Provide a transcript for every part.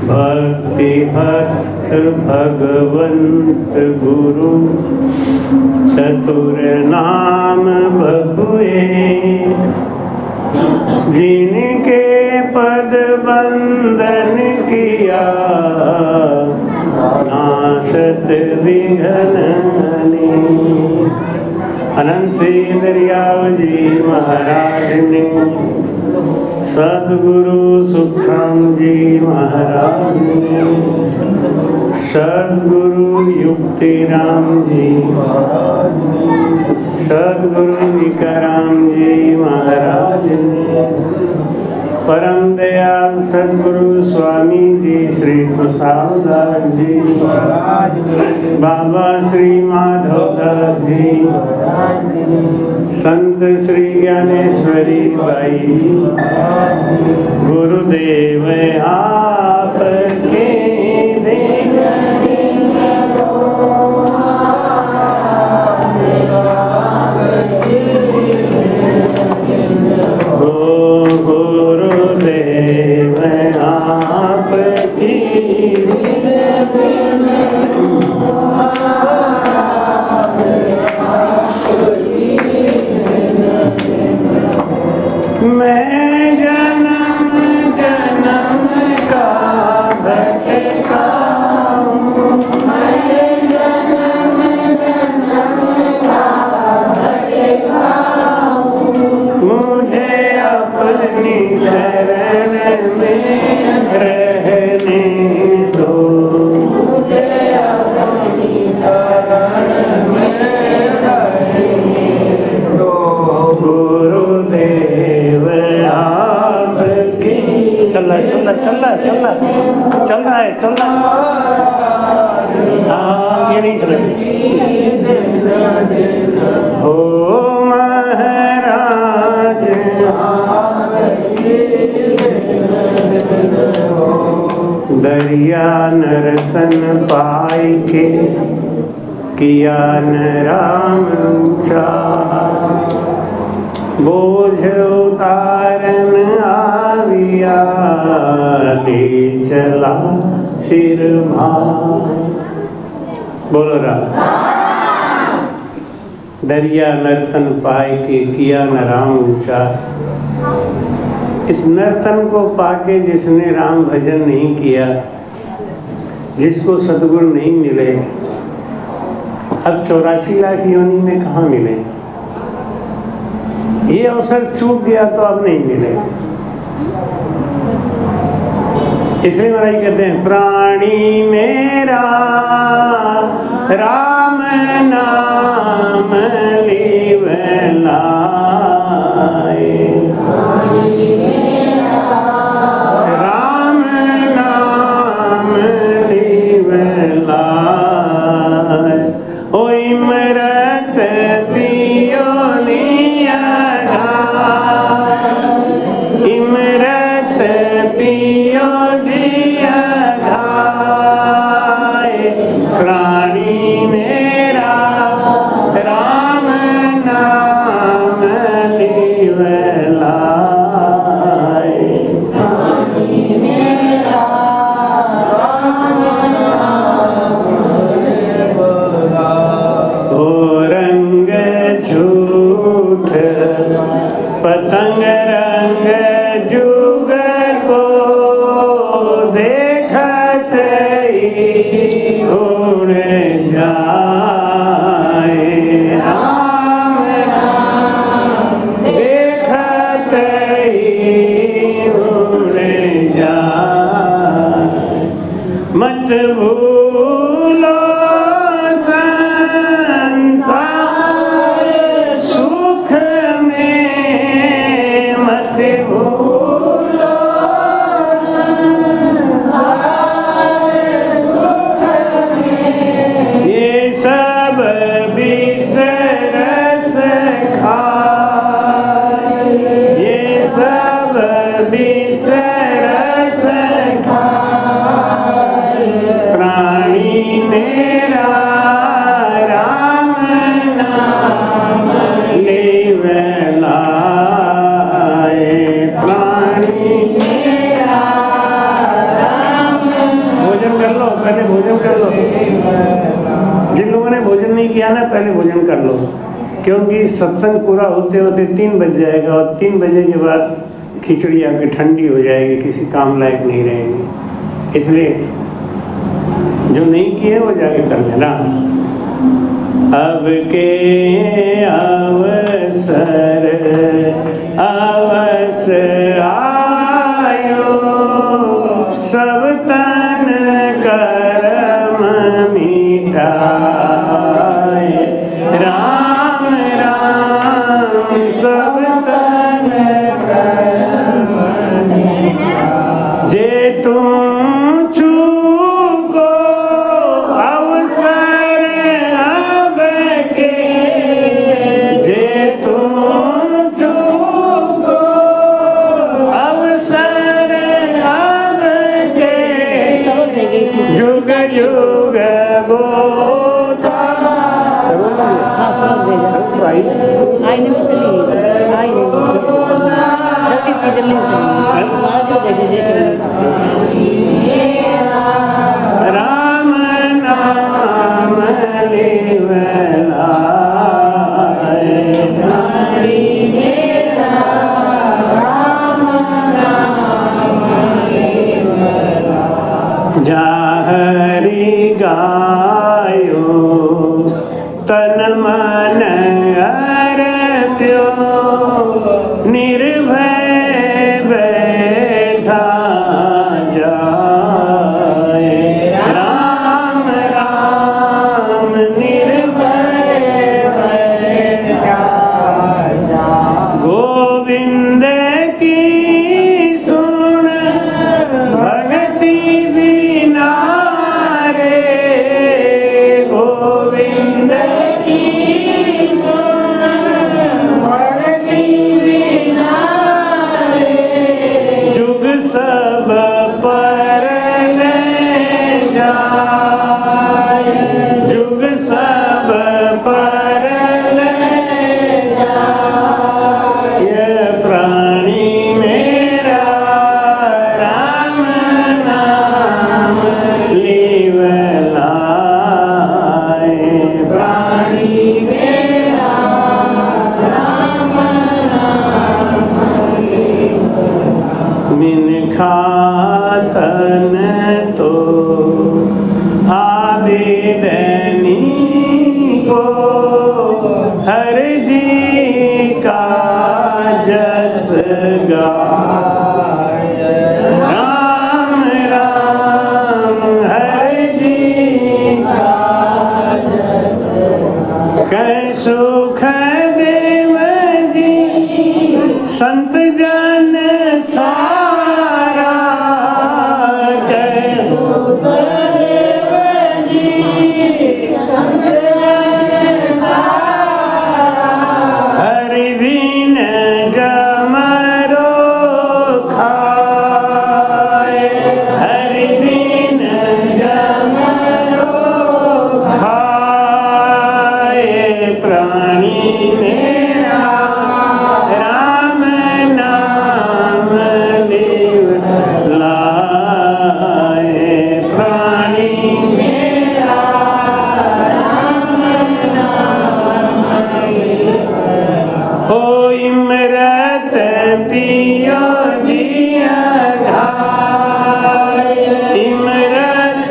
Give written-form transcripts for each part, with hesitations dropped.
भक्ति भक्त भगवंत गुरु चतुर नाम बहुए, जिनके पद बंदन किया नासत विघ्न। अनंत से दरियाव जी महाराज ने, सदगुरु सुखराम जी महाराज ने, सदगुरु युक्तिराम जी महाराज ने, सदगुरु निकाराम जी महाराज ने, परम दयाल सदगुरु स्वामी जी श्री प्रसाददास जी महाराज ने, बाबा श्री माधवदास जी महाराज ने, संत श्री ज्ञानेश्वरी बाई जी, गुरुदेव आपके गुरुदेव आपकी मैं जन्म जन्म का भटका हूँ, मैं जन्म जन्म का भटका हूँ, मुझे अपनी शरण में रहने दो, मुझे अपनी शरण में रहने दो, गुरुदेव आपकी। चल रहा है चल रहा चल रहा चल रहा चल रहा है चल रहा, हाँ ये नहीं चल रहा। हो महाराज दरिया नर्तन पाई के किया न राम ऊंचा, बोझ उतारन आविया ले चला सिर भार। बोलो राम। दरिया नर्तन पाए के किया न राम ऊंचा। इस नर्तन को पाके जिसने राम भजन नहीं किया, जिसको सद्गुरु नहीं मिले, अब 84 लाख योनि में कहाँ मिले? ये अवसर चूक गया तो अब नहीं मिले। इसलिए महाराज कहते हैं, प्राणी मेरा राम नाम लीवलाए, राम नाम लीवलाए, ओ इमरत पियो इमरत पियो जिया गाए, प्राणी मेरा राम नाम लीवलाए, प्राणी मेरा राम नाम लीवलाए। ओ रंग झूठ पतंग रंग जुग को देखत ही उड़ जाए, राम नाम देखत ही उड़ जाए। मत भूलो संसार सुख में, मत भूलो सुख में, ये सब बिसरस खाए, ये सब बिसरस खाए, प्राणी मेरा राम नाम लीवलाए, प्राणी मेरा पहले भोजन कर लो। जिन लोगों ने भोजन नहीं किया ना, पहले भोजन कर लो, क्योंकि सत्संग पूरा होते होते 3 बज जाएगा और 3 बजे के बाद खिचड़ी आपकी ठंडी हो जाएगी, किसी काम लायक नहीं रहेगी। इसलिए जो नहीं किए वो जाके कर लेना। अब के अवसर अवसर आयो, सब तन कर्म मिटाए। राम राम सब तन कर्म मिटाए। जे तुम चूको अवसर अब के, जे तुम चूको अवसर अब के, युग युग बोता। आई नहीं चली, आई नहीं राम नाम लेवलाए, जाहरी गायो तन मन अर्प्यो, निर्भय बैठा जाए। राम राम निर्भय बैठा जाए। गोविंद की सुन भक्ति बिना रे, गोविंद की सुन भक्ति बिना रे, जुग सब पर ले जाए, जुग सब पर ले जाए। ये प्राणी मेरा राम नाम लेवलाए, प्राणी मेरा राम नाम लेवलाए। मिन खातन तो आवेदनी को, हर जी का जस गाय। राम राम हर जी का जस गाय। कै सुख देव जी संत जन सारा, कै सुख देव जी संत जन सारा, हरि बिन जमरो खाए, हरि बिन जमरो खाए। प्राणी मेरा राम नाम लेवलाए, प्राणी मेरा राम नाम लेवलाए। हो इमरत पियो जिया घाय, इमरत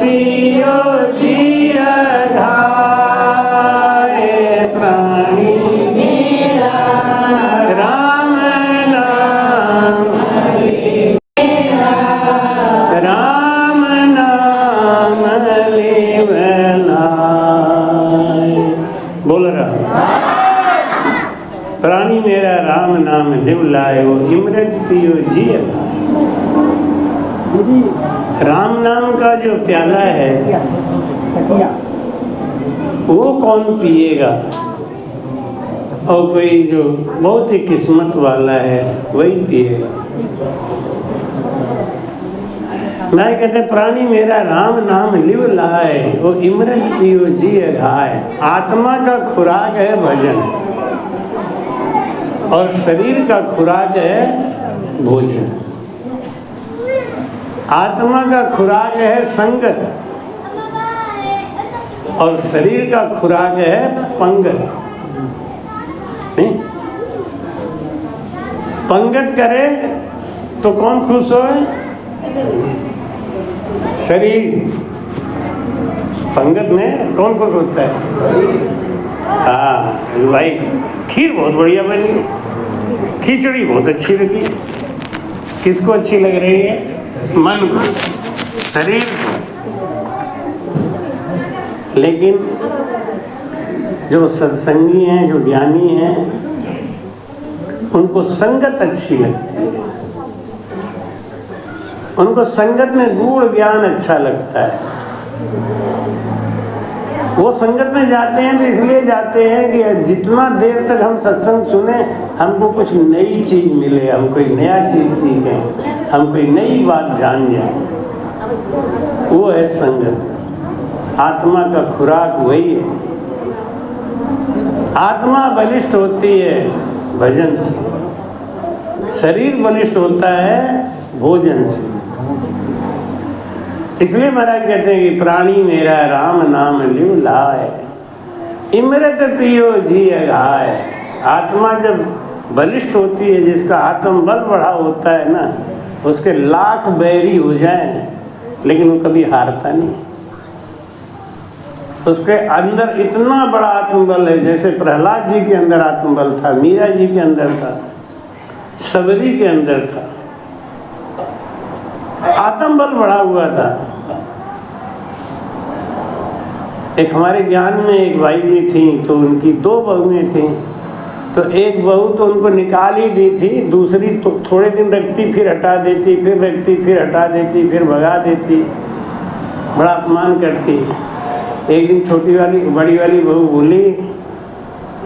पियो जिया घाय। प्राणी मेरा राम नाम राम नाम लेवलाए। बोल रहा प्राणी मेरा राम नाम लेवलायो, इमरत पियो जिया। राम नाम का जो प्याला है वो कौन पिएगा? और कोई जो बहुत ही किस्मत वाला है वही पिएगा। मैं कहते प्राणी मेरा राम नाम लिव लाए, वो इमरत पियो जी अघाए। आत्मा का खुराक है भजन और शरीर का खुराक है भोजन। आत्मा का खुराक है संगत और शरीर का खुराक है पंगत। नहीं? पंगत करे तो कौन खुश होए? शरीर। पंगत में कौन खुश होता है? हाँ भाई, खीर बहुत बढ़िया बनी, खिचड़ी बहुत अच्छी लगी। किसको अच्छी लग रही है? मन को, शरीर को। लेकिन जो सत्संगी हैं, जो ज्ञानी हैं, उनको संगत अच्छी लगती है। उनको संगत में गूढ़ ज्ञान अच्छा लगता है। वो संगत में जाते हैं तो इसलिए जाते हैं कि जितना देर तक हम सत्संग सुने, हमको कुछ नई चीज मिले, हम कोई नया चीज सीखें, हम कोई नई बात जान जाएं। वो है संगत। आत्मा का खुराक वही है। आत्मा बलिष्ठ होती है भजन से, शरीर बलिष्ठ होता है भोजन से। इसलिए महाराज कहते हैं कि प्राणी मेरा राम नाम लिव लाए, इमृत पियो जी अघाय। आत्मा जब बलिष्ठ होती है, जिसका आत्म बल बढ़ा होता है ना, उसके लाख बैरी हो जाएं लेकिन वो कभी हारता नहीं। उसके अंदर इतना बड़ा आत्मबल है, जैसे प्रहलाद जी के अंदर आत्मबल था, मीरा जी के अंदर था, सबरी के अंदर था, आत्मबल बढ़ा हुआ था। एक हमारे ज्ञान में एक भाई जी थी, तो उनकी 2 बहुएं थी। तो एक बहू तो उनको निकाल ही दी थी, दूसरी तो थोड़े दिन रखती, फिर हटा देती, फिर रखती, फिर हटा देती, फिर भगा देती, बड़ा अपमान करती। एक दिन छोटी वाली बड़ी वाली बहू बोली,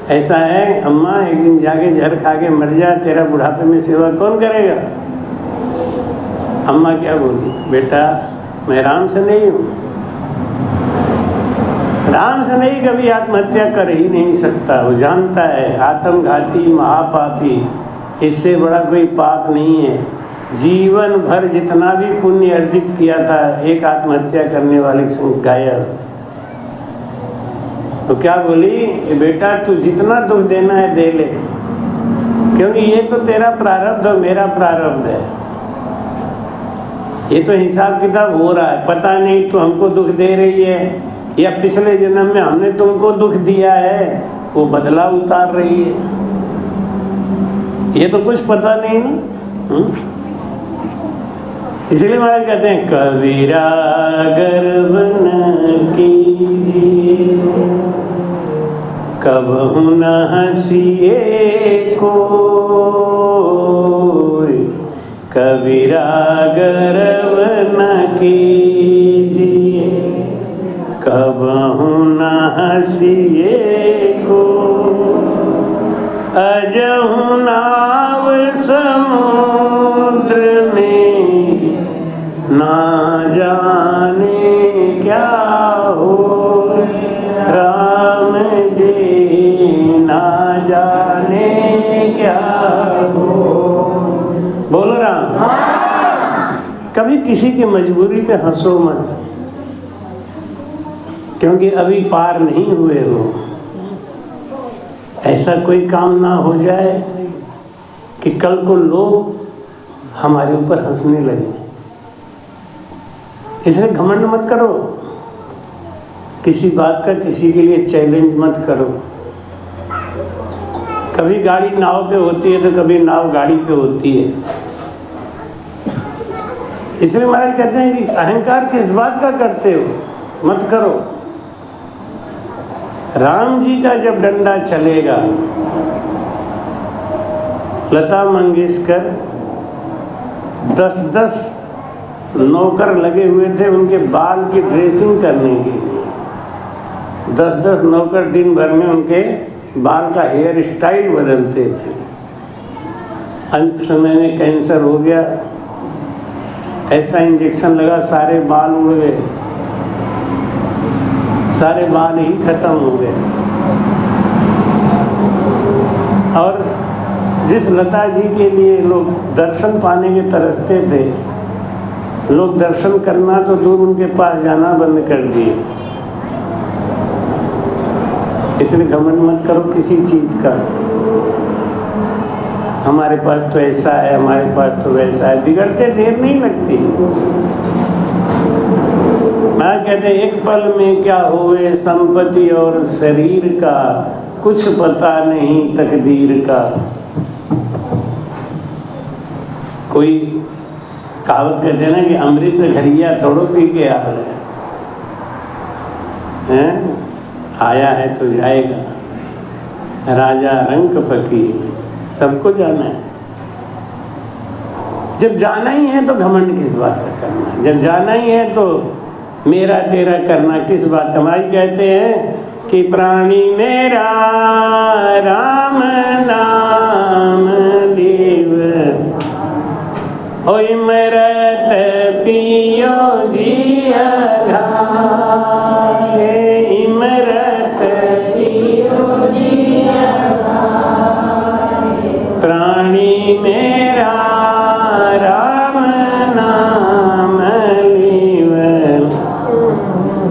ऐसा है अम्मा, एक दिन जाके जहर खा के मर जा, तेरा बुढ़ापे में सेवा कौन करेगा? अम्मा क्या बोली? बेटा मैं राम से नहीं हूं, राम से नहीं कभी आत्महत्या कर ही नहीं सकता। वो जानता है आत्मघाती महापापी, इससे बड़ा कोई पाप नहीं है। जीवन भर जितना भी पुण्य अर्जित किया था, एक आत्महत्या करने वाले से गायब। तो क्या बोली? बेटा तू जितना दुख देना है दे ले, क्योंकि ये तो तेरा प्रारब्ध और मेरा प्रारब्ध है। ये तो हिसाब किताब हो रहा है, पता नहीं तू हमको दुख दे रही है या पिछले जन्म में हमने तुमको दुख दिया है, वो बदला उतार रही है। ये तो कुछ पता नहीं ना। इसलिए महाराज कहते हैं कबीरा गर्व न कीजिए, कबहु न हंसिए कोई, कबीरा गर्व न कीजिए, कबहु न हंसिए कोई। अजहु नाव समुद्र में, ना जाने क्या हो राम जी, ना जाने क्या हो। बोलो राम। कभी किसी की मजबूरी पे हंसो मत, क्योंकि अभी पार नहीं हुए हो। ऐसा कोई काम ना हो जाए कि कल को लोग हमारे ऊपर हंसने लगे। इसलिए घमंड मत करो, किसी बात का किसी के लिए चैलेंज मत करो। कभी गाड़ी नाव पे होती है तो कभी नाव गाड़ी पे होती है। इसलिए महाराज कहते हैं कि अहंकार किस बात का करते हो, मत करो। राम जी का जब डंडा चलेगा, लता मंगेशकर 10-10 नौकर लगे हुए थे उनके बाल की ड्रेसिंग करने के लिए। 10-10 नौकर दिन भर में उनके बाल का हेयर स्टाइल बदलते थे। अंत समय में कैंसर हो गया, ऐसा इंजेक्शन लगा, सारे बाल उड़ गए, सारे बाल ही खत्म हो गए। और जिस लता जी के लिए लोग दर्शन पाने के तरसते थे, लोग दर्शन करना तो दूर, उनके पास जाना बंद कर दिए। इसलिए घमंड मत करो किसी चीज का। हमारे पास तो ऐसा है, हमारे पास तो वैसा है, बिगड़ते देर नहीं लगती। मैं कहते एक पल में क्या हुए संपत्ति और शरीर का, कुछ पता नहीं तकदीर का। कोई कहावत कहते हैं ना कि अमृत घरिया थोड़ो पी के आ रहे हैं, आया है तो जाएगा। राजा रंक फकीर, सबको जाना है। जब जाना ही है तो घमंड किस बात का करना, जब जाना ही है तो मेरा तेरा करना किस बात का। हमारी कहते हैं कि प्राणी मेरा राम नाम लेव, ओ इमरत पियो जिया घाए, इमरत पियो जिया घाए। प्राणी मेरा राम नाम लीव,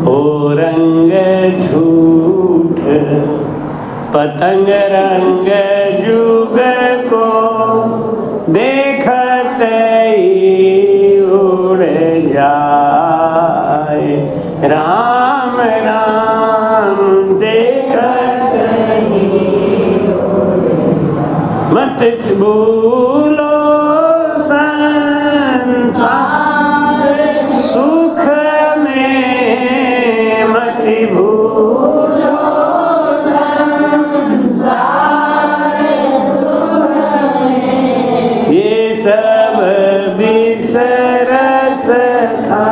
ओ रंग झूठ पतंग रंग जुग को, देखत ही उड़ जाए। राम राम देखत ही मत भूलो संसार सुख में, मत भूलो संसार सुख में, ये सब बिसरस था,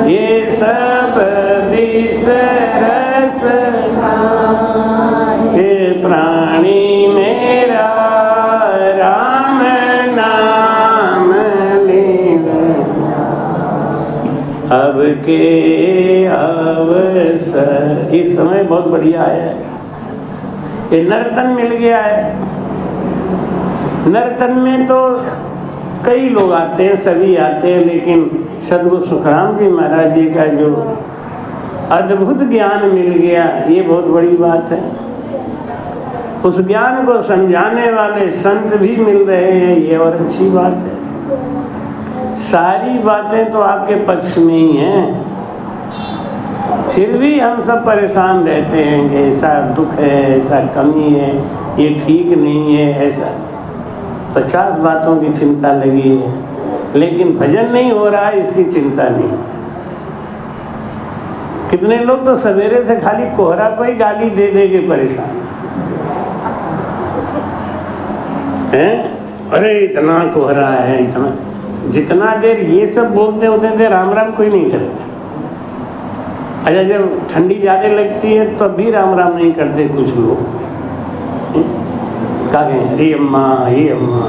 ये सब बिसरस था। हे प्राणी मेरा राम नाम लेना, अब के अवसर। इस समय बहुत बढ़िया है, ये नर्तन मिल गया है। नर्तन में तो कई लोग आते हैं, सभी आते हैं, लेकिन सदगुरु सुखराम जी महाराज जी का जो अद्भुत ज्ञान मिल गया, ये बहुत बड़ी बात है। उस ज्ञान को समझाने वाले संत भी मिल रहे हैं, ये और अच्छी बात है। सारी बातें तो आपके पक्ष में ही हैं, फिर भी हम सब परेशान रहते हैं कि ऐसा दुख है, ऐसा कमी है, ये ठीक नहीं है, ऐसा 50 बातों की चिंता लगी है, लेकिन भजन नहीं हो रहा है इसकी चिंता नहीं। कितने लोग तो सवेरे से खाली कोहरा को ही गाली दे दे के परेशान हैं। अरे इतना कोहरा है, इतना, जितना देर ये सब बोलते होते थे राम राम कोई नहीं करेगा। अच्छा जब ठंडी ज्यादा लगती है तो भी राम राम नहीं करते कुछ लोग। क्या कहें, अरे अम्मा, हे अम्मा,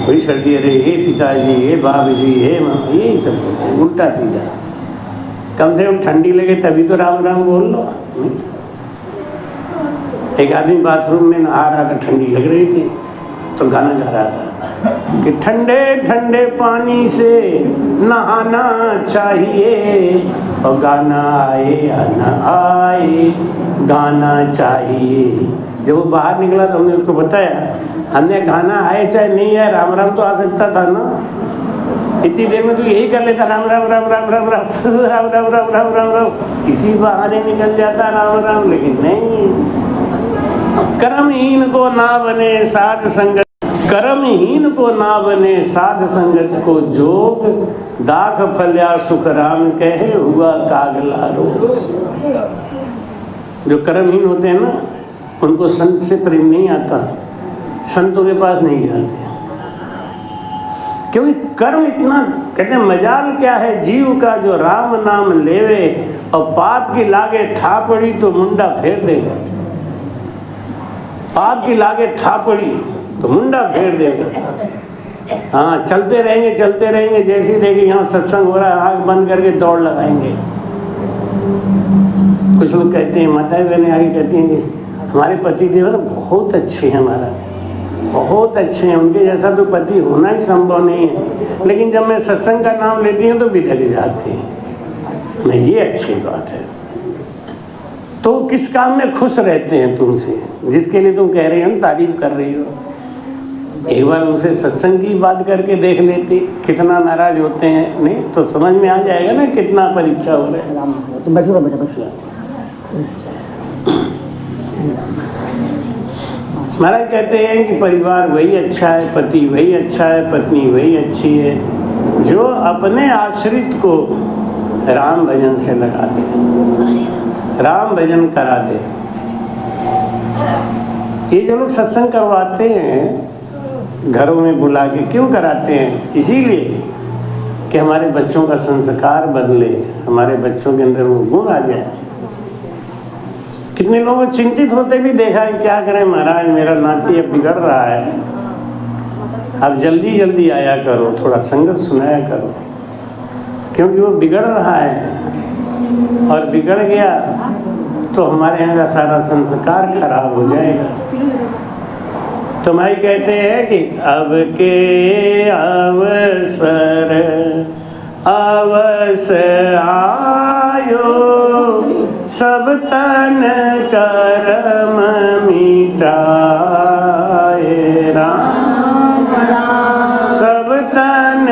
बड़ी सर्दी, अरे हे पिताजी, हे भाभी जी, हे माँ, यही सब उल्टा चीज है। कम से कम ठंडी लगे तभी तो राम राम बोल लो। एक आदमी बाथरूम में नहा रहा था, ठंडी लग रही थी तो गाना गा रहा था कि ठंडे ठंडे पानी से नहाना चाहिए, और गाना आए या न आए गाना चाहिए। जब वो बाहर निकला तो हमने उसको बताया, हमने गाना आए चाहे नहीं आए, राम राम तो आ सकता था ना। इतनी देर में तो यही कर लेता, राम राम राम राम राम राम राम राम राम राम राम राम, इसी बहाने निकल जाता राम राम। लेकिन नहीं, कर्महीन को ना बने साध संगत, कर्महीन को ना बने साध संगत को जोग, दाख फल्या सुख राम कहे हुआ कागला रोग। जो कर्महीन होते हैं ना, उनको संत से प्रेम नहीं आता, संतों के पास नहीं जाते, क्योंकि कर्म इतना, कहते हैं मजाल क्या है जीव का जो राम नाम लेवे, और पाप की लागे था पड़ी तो मुंडा फेर देगा। पाप की लागे था पड़ी तो मुंडा फेर देगा। हाँ, चलते रहेंगे, जैसे ही देखेंगे यहाँ सत्संग हो रहा है, आँख बंद करके दौड़ लगाएंगे। कुछ लोग कहते हैं, माताएं बहनें आगे कहती हैं कि हमारे पति देव बहुत अच्छे हैं, हमारा बहुत अच्छे हैं, उनके जैसा तो पति होना ही संभव नहीं है, लेकिन जब मैं सत्संग का नाम लेती हूँ तो बिगड़ जाती है। नहीं, ये अच्छी बात है। तो किस काम में खुश रहते हैं तुमसे, जिसके लिए तुम कह रही हो, तारीफ कर रही हो? एक बार उनसे सत्संग की बात करके देख लेती, कितना नाराज होते हैं। नहीं तो समझ में आ जाएगा ना कितना परीक्षा हो रहा है। तुम बैठो बेटा, महाराज कहते हैं कि परिवार वही अच्छा है, पति वही अच्छा है, पत्नी वही अच्छी है जो अपने आश्रित को राम भजन से लगा दे, राम भजन करा दे। ये जो लोग सत्संग करवाते हैं घरों में बुला के, क्यों कराते हैं? इसीलिए कि हमारे बच्चों का संस्कार बदले, हमारे बच्चों के अंदर वो गुण आ जाए। कितने लोग चिंतित होते भी देखा है, क्या करें महाराज, मेरा नाती अब बिगड़ रहा है, अब जल्दी जल्दी आया करो, थोड़ा संगत सुनाया करो, क्योंकि वो बिगड़ रहा है और बिगड़ गया तो हमारे यहाँ का सारा संस्कार खराब हो जाएगा। तो माई कहते हैं कि अब के अवसर अवसर आयो, सब तन कर्म मिटाए राम, सब तन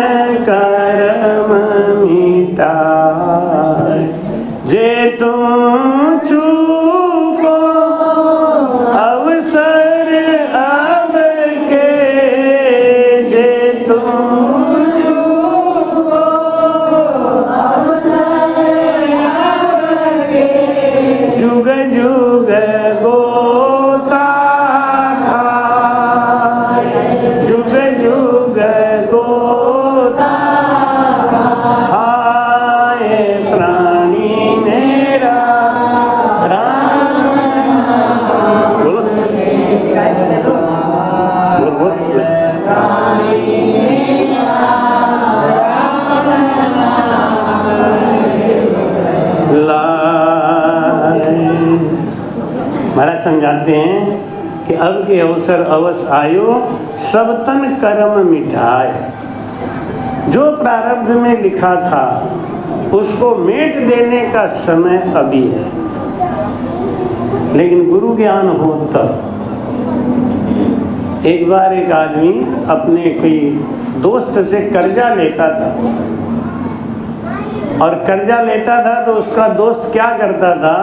कर्म मिटाए। जे तुम चूको अवसर अब के, जे तुम चूको अवसर अब के, जुग जुग गोता खाए, जुग जुग गोता खाए, प्राणी मेरा राम। बोलो बोलो, महाराज समझाते हैं कि अब के अवसर अवश्य आयो, सब तन कर्म मिटाए। जो प्रारब्ध में लिखा था उसको मेट देने का समय अभी है, लेकिन गुरु ज्ञान हो तब। एक बार एक आदमी अपने कोई दोस्त से कर्जा लेता था, और कर्जा लेता था तो उसका दोस्त क्या करता था,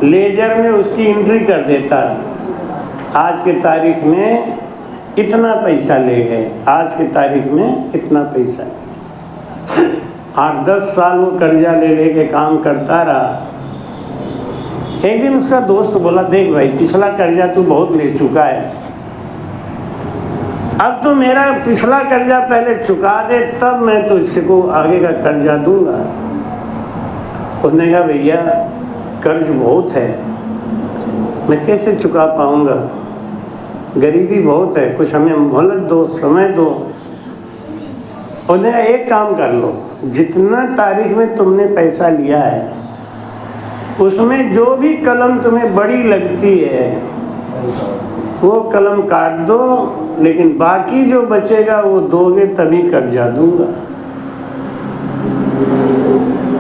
लेजर में उसकी एंट्री कर देता, आज के तारीख में इतना पैसा ले गए, आज के तारीख में इतना पैसा। 8-10 साल वो कर्जा ले लेके काम करता रहा। एक दिन उसका दोस्त बोला, देख भाई, पिछला कर्जा तू बहुत ले चुका है, अब तो मेरा पिछला कर्जा पहले चुका दे, तब मैं तुझको आगे का कर्जा दूंगा। उसने कहा, भैया कर्ज बहुत है, मैं कैसे चुका पाऊंगा, गरीबी बहुत है, कुछ हमें मोहलत दो, समय दो। उसने कहा, एक काम कर लो, जितना तारीख में तुमने पैसा लिया है उसमें जो भी कलम तुम्हें बड़ी लगती है वो कलम काट दो, लेकिन बाकी जो बचेगा वो दोगे तभी कर्जा दूंगा।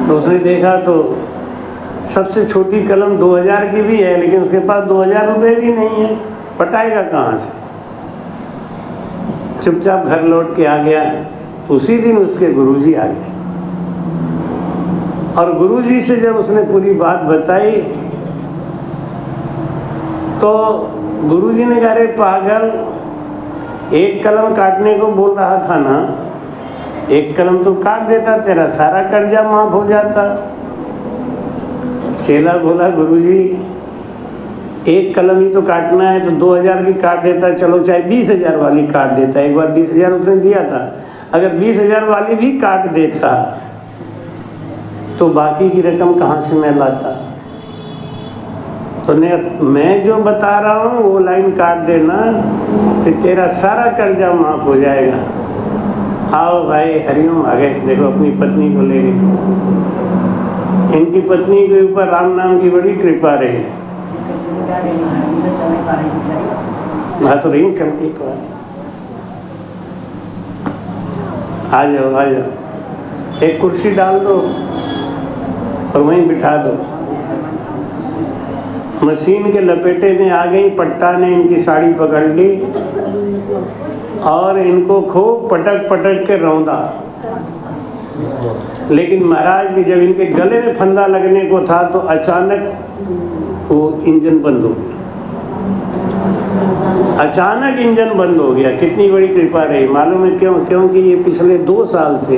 तो उसने देखा तो सबसे छोटी कलम 2000 की भी है, लेकिन उसके पास 2000 रुपए भी नहीं है, पटाएगा कहाँ से? चुपचाप घर लौट के आ गया। उसी दिन उसके गुरुजी आ गए, और गुरुजी से जब उसने पूरी बात बताई तो गुरुजी ने कहा, अरे पागल, एक कलम काटने को बोल रहा था ना, एक कलम तो काट देता, तेरा सारा कर्जा माफ हो जाता। चेला बोला, गुरुजी एक कलम ही तो काटना है, तो 2000 की काट देता, चलो चाहे 20,000 वाली काट देता। एक बार 20,000 उसने दिया था, अगर 20,000 वाली भी काट देता तो बाकी की रकम कहाँ से मैं लाता? तो मैं जो बता रहा हूँ वो लाइन काट देना, फिर तेरा सारा कर्जा माफ हो जाएगा। आओ भाई, हरिओम। आ गए, देखो अपनी पत्नी को ले गए। इनकी पत्नी के ऊपर राम नाम की बड़ी कृपा रही। बात तो रही चमकी तो आ जाओ, एक कुर्सी डाल दो और वहीं बिठा दो। मशीन के लपेटे में आ गई, पट्टा ने इनकी साड़ी पकड़ ली और इनको खूब पटक पटक के रौंदा। लेकिन महाराज के जब इनके गले में फंदा लगने को था तो अचानक वो इंजन बंद हो गया। अचानक इंजन बंद हो गया। कितनी बड़ी कृपा रही मालूम है क्यों? क्योंकि ये पिछले 2 साल से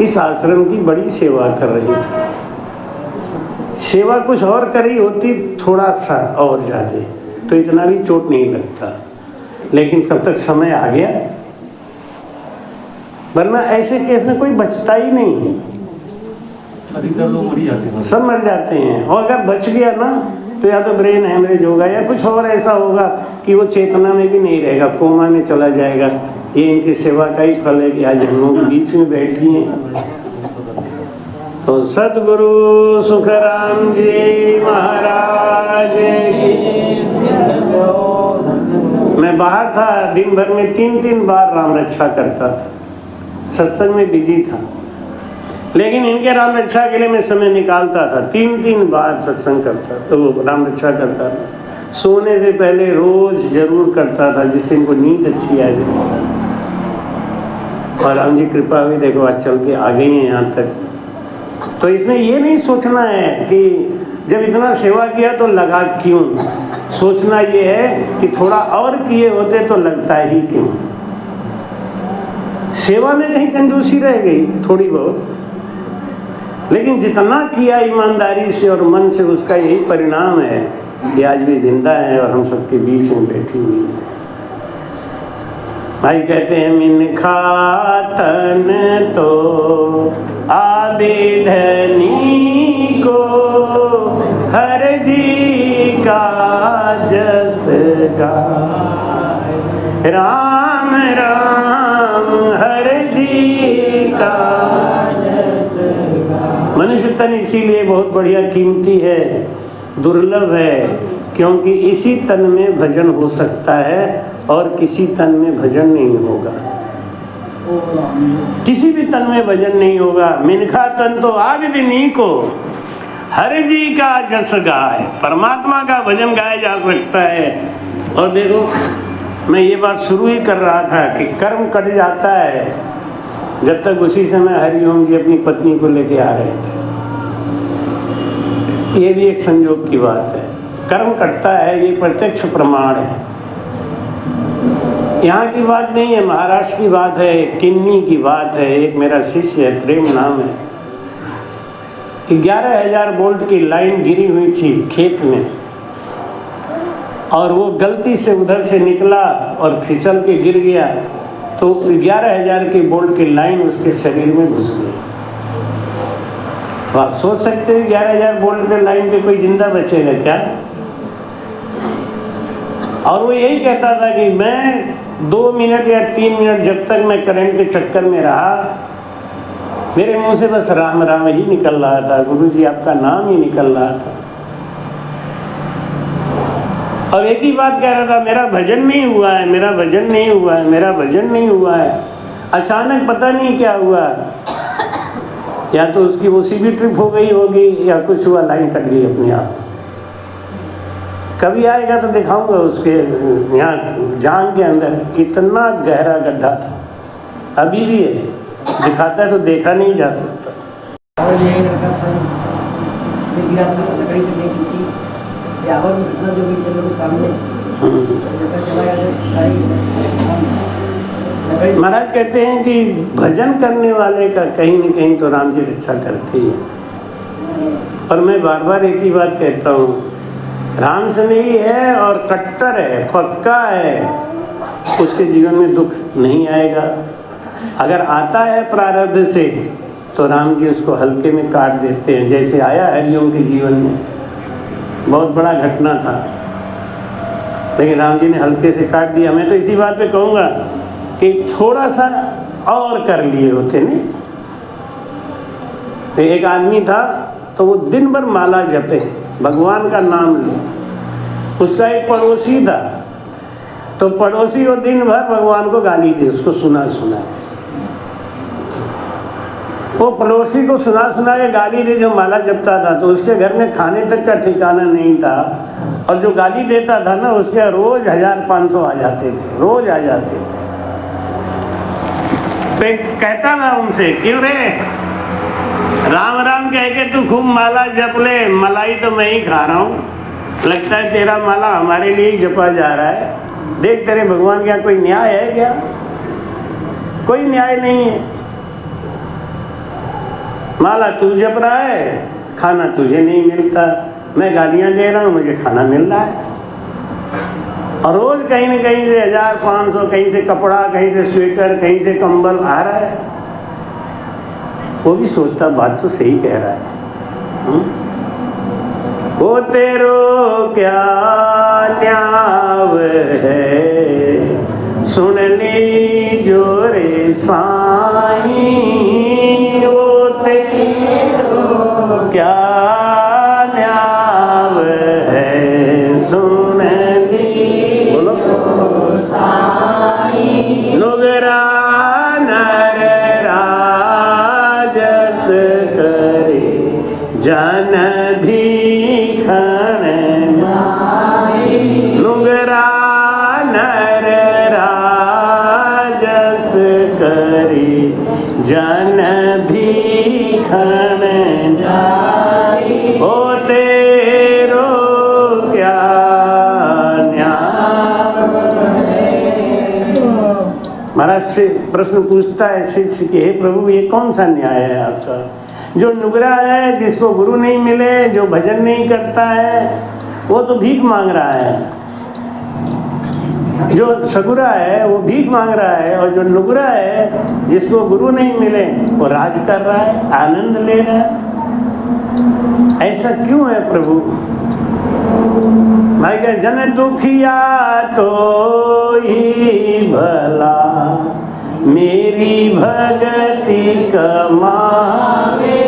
इस आश्रम की बड़ी सेवा कर रही थी। सेवा कुछ और करी होती थोड़ा सा और ज्यादा तो इतना भी चोट नहीं लगता, लेकिन तब तक समय आ गया, वरना ऐसे केस में कोई बचता ही नहीं, अधिकतर लोग मर जाते हैं, सब मर जाते हैं। और अगर बच गया ना तो या तो ब्रेन हेमरेज होगा या कुछ और ऐसा होगा कि वो चेतना में भी नहीं रहेगा, कोमा में चला जाएगा। ये इनकी सेवा का ही फल है कि आज हम लोग बीच में बैठी हैं। तो सदगुरु सुखराम जी महाराज की। मैं बाहर था, दिन भर में 3 बार राम रक्षा करता था, सत्संग में बिजी था, लेकिन इनके राम रक्षा के लिए मैं समय निकालता था। 3 बार सत्संग करता था, तो राम रक्षा करता था। सोने से पहले रोज जरूर करता था, जिससे इनको नींद अच्छी आ जाए। और राम जी कृपा हुई, देखो आज चल के आ गई है यहाँ तक। तो इसमें ये नहीं सोचना है कि जब इतना सेवा किया तो लगा क्यों। सोचना ये है कि थोड़ा और किए होते तो लगता ही क्यों। सेवा में कहीं कंजूसी रह गई थोड़ी बहुत, लेकिन जितना किया ईमानदारी से और मन से, उसका यही परिणाम है कि आज भी जिंदा है और हम सबके बीच में बैठी हुई है। भाई कहते हैं मिनखा तन तो आदि धनी को, हर जी का जस गाए। राम राम हर जी का जस गाए। मनुष्य तन इसीलिए बहुत बढ़िया कीमती है, दुर्लभ है, क्योंकि इसी तन में भजन हो सकता है और किसी तन में भजन नहीं होगा। किसी भी तन में भजन नहीं होगा। मिनखा तन तो आदि दिनी को, हरि जी का जस गाए। परमात्मा का भजन गाया जा सकता है। और देखो, मैं ये बात शुरू ही कर रहा था कि कर्म कट जाता है, जब तक उसी समय हरिओम जी अपनी पत्नी को लेके आ रहे थे। ये भी एक संयोग की बात है। कर्म कटता है, ये प्रत्यक्ष प्रमाण है। यहाँ की बात नहीं है, महाराष्ट्र की बात है, किन्नी की बात है। एक मेरा शिष्य है, प्रेम नाम है, 11,000 वोल्ट की लाइन गिरी हुई थी खेत में, और वो गलती से उधर से निकला और फिसल के गिर गया, तो 11,000 की वोल्ट की लाइन उसके शरीर में घुस गई। आप सोच सकते हैं 11,000 वोल्ट की लाइन पे कोई जिंदा बचेगा क्या? और वो यही कहता था कि मैं 2 मिनट या 3 मिनट जब तक मैं करंट के चक्कर में रहा, मेरे मुंह से बस राम राम ही निकल रहा था, गुरुजी आपका नाम ही निकल रहा था। और एक ही बात कह रहा था, मेरा भजन नहीं हुआ है, मेरा भजन नहीं हुआ है, मेरा भजन नहीं हुआ है। अचानक पता नहीं क्या हुआ, या तो उसकी ओसीबी ट्रिप हो गई होगी या कुछ हुआ, लाइन कट गई अपने आप। कभी आएगा तो दिखाऊंगा, उसके यहाँ जांग के अंदर इतना गहरा गड्ढा था, अभी भी है, दिखाता है तो देखा नहीं जा सकता। महाराज कहते हैं कि भजन करने वाले का कहीं न कहीं तो राम जी रक्षा करते ही हैं। और मैं बार बार एक ही बात कहता हूँ, राम स्नेही है और कट्टर है, पक्का है, उसके जीवन में दुख नहीं आएगा। अगर आता है प्रारब्ध से तो राम जी उसको हल्के में काट देते हैं, जैसे आया हरिओम के जीवन में। बहुत बड़ा घटना था, लेकिन राम जी ने हल्के से काट दिया। मैं तो इसी बात पे कहूँगा कि थोड़ा सा और कर लिए होते नहीं। तो एक आदमी था, तो वो दिन भर माला जपे, भगवान का नाम ले। उसका एक पड़ोसी था, तो पड़ोसी वो दिन भर भगवान को गाली दे, उसको सुना सुना वो पड़ोसी को सुना सुना के गाली दे जो माला जपता था, तो उसके घर में खाने तक का ठिकाना नहीं था, और जो गाली देता था ना उसके रोज 1500 आ जाते थे, रोज आ जाते थे। तो कहता ना उनसे, क्यों रे राम राम कह के तू खूब माला जप ले, मलाई तो मैं ही खा रहा हूं, लगता है तेरा माला हमारे लिए ही जपा जा रहा है। देख तेरे भगवान क्या कोई न्याय है क्या? कोई न्याय नहीं है। माला तू जप रहा है, खाना तुझे नहीं मिलता, मैं गालियां दे रहा हूं, मुझे खाना मिल रहा है। और रोज कहीं न कहीं से 1500, कहीं से कपड़ा, कहीं से स्वेटर, कहीं से कंबल आ रहा है। वो भी सोचता बात तो सही कह रहा है। वो तेरो क्या न्याव है, सुन ली जो रे साईं, वो तेरो क्या न्याव है, सुन ली बोलो साईं। नुगरा नर राजस करे, जन भीखण नुगरा नर राजस करे, जन भीखण ओ तेरो क्या न्याय। महाराज से प्रश्न पूछता है शिष्य कि हे प्रभु ये कौन सा न्याय है आपका? जो नुगरा है, जिसको गुरु नहीं मिले, जो भजन नहीं करता है, वो तो भीख मांग रहा है। जो सगुरा है वो भीख मांग रहा है, और जो नुगरा है, जिसको गुरु नहीं मिले, वो राज कर रहा है, आनंद ले रहा है। ऐसा क्यों है प्रभु? भाई का जन दुखिया तो ही भला, मेरी भगति कमावे।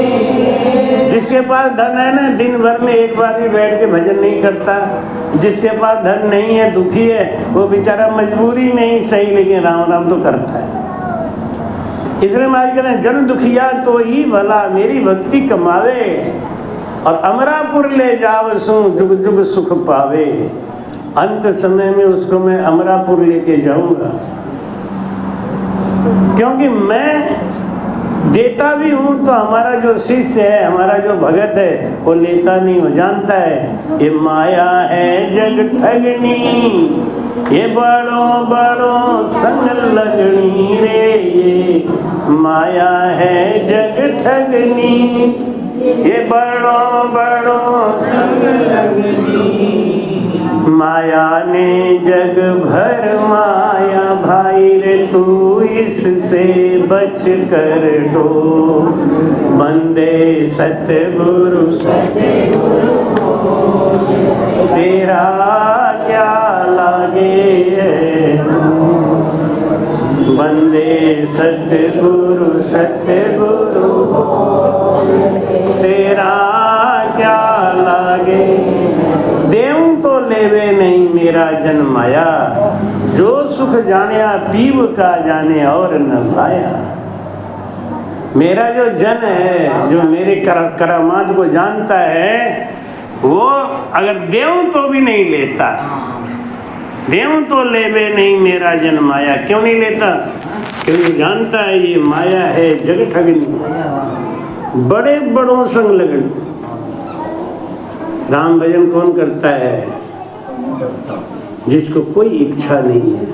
जिसके पास धन है ना, दिन भर में एक बार भी बैठ के भजन नहीं करता। जिसके पास धन नहीं है, दुखी है, वो बेचारा मजबूरी में ही सही, लेकिन राम राम तो करता है। इसलिए महाराज कहते हैं जन दुखिया तो ही भला, मेरी भक्ति कमावे, और अमरापुर ले जाव सु, जुग जुग सुख पावे। अंत समय में उसको मैं अमरापुर लेके जाऊंगा, क्योंकि मैं देता भी हूं तो हमारा जो शिष्य है, हमारा जो भगत है, वो लेता नहीं, हो जानता है ये माया है जग ठगनी, ये बड़ो बड़ो संग लगनी रे, ये माया है जग ठगनी, ये बड़ो बड़ो संग लगनी। माया ने जग भर माया, भाई रे तू इससे बच कर डो, बंदे सतगुरु तेरा क्या लागे, बंदे सतगुरु तेरा क्या लागे। देव तो लेवे नहीं मेरा जन माया, जो सुख जानिया पीव का जाने और न पाया। मेरा जो जन है, जो मेरे करामात को जानता है, वो अगर देव तो भी नहीं लेता, देव तो लेवे नहीं मेरा जन माया। क्यों नहीं लेता? क्योंकि जानता है ये माया है जग ठगनी, बड़े बड़ों संग लगनी। राम भजन कौन करता है? जिसको कोई इच्छा नहीं है,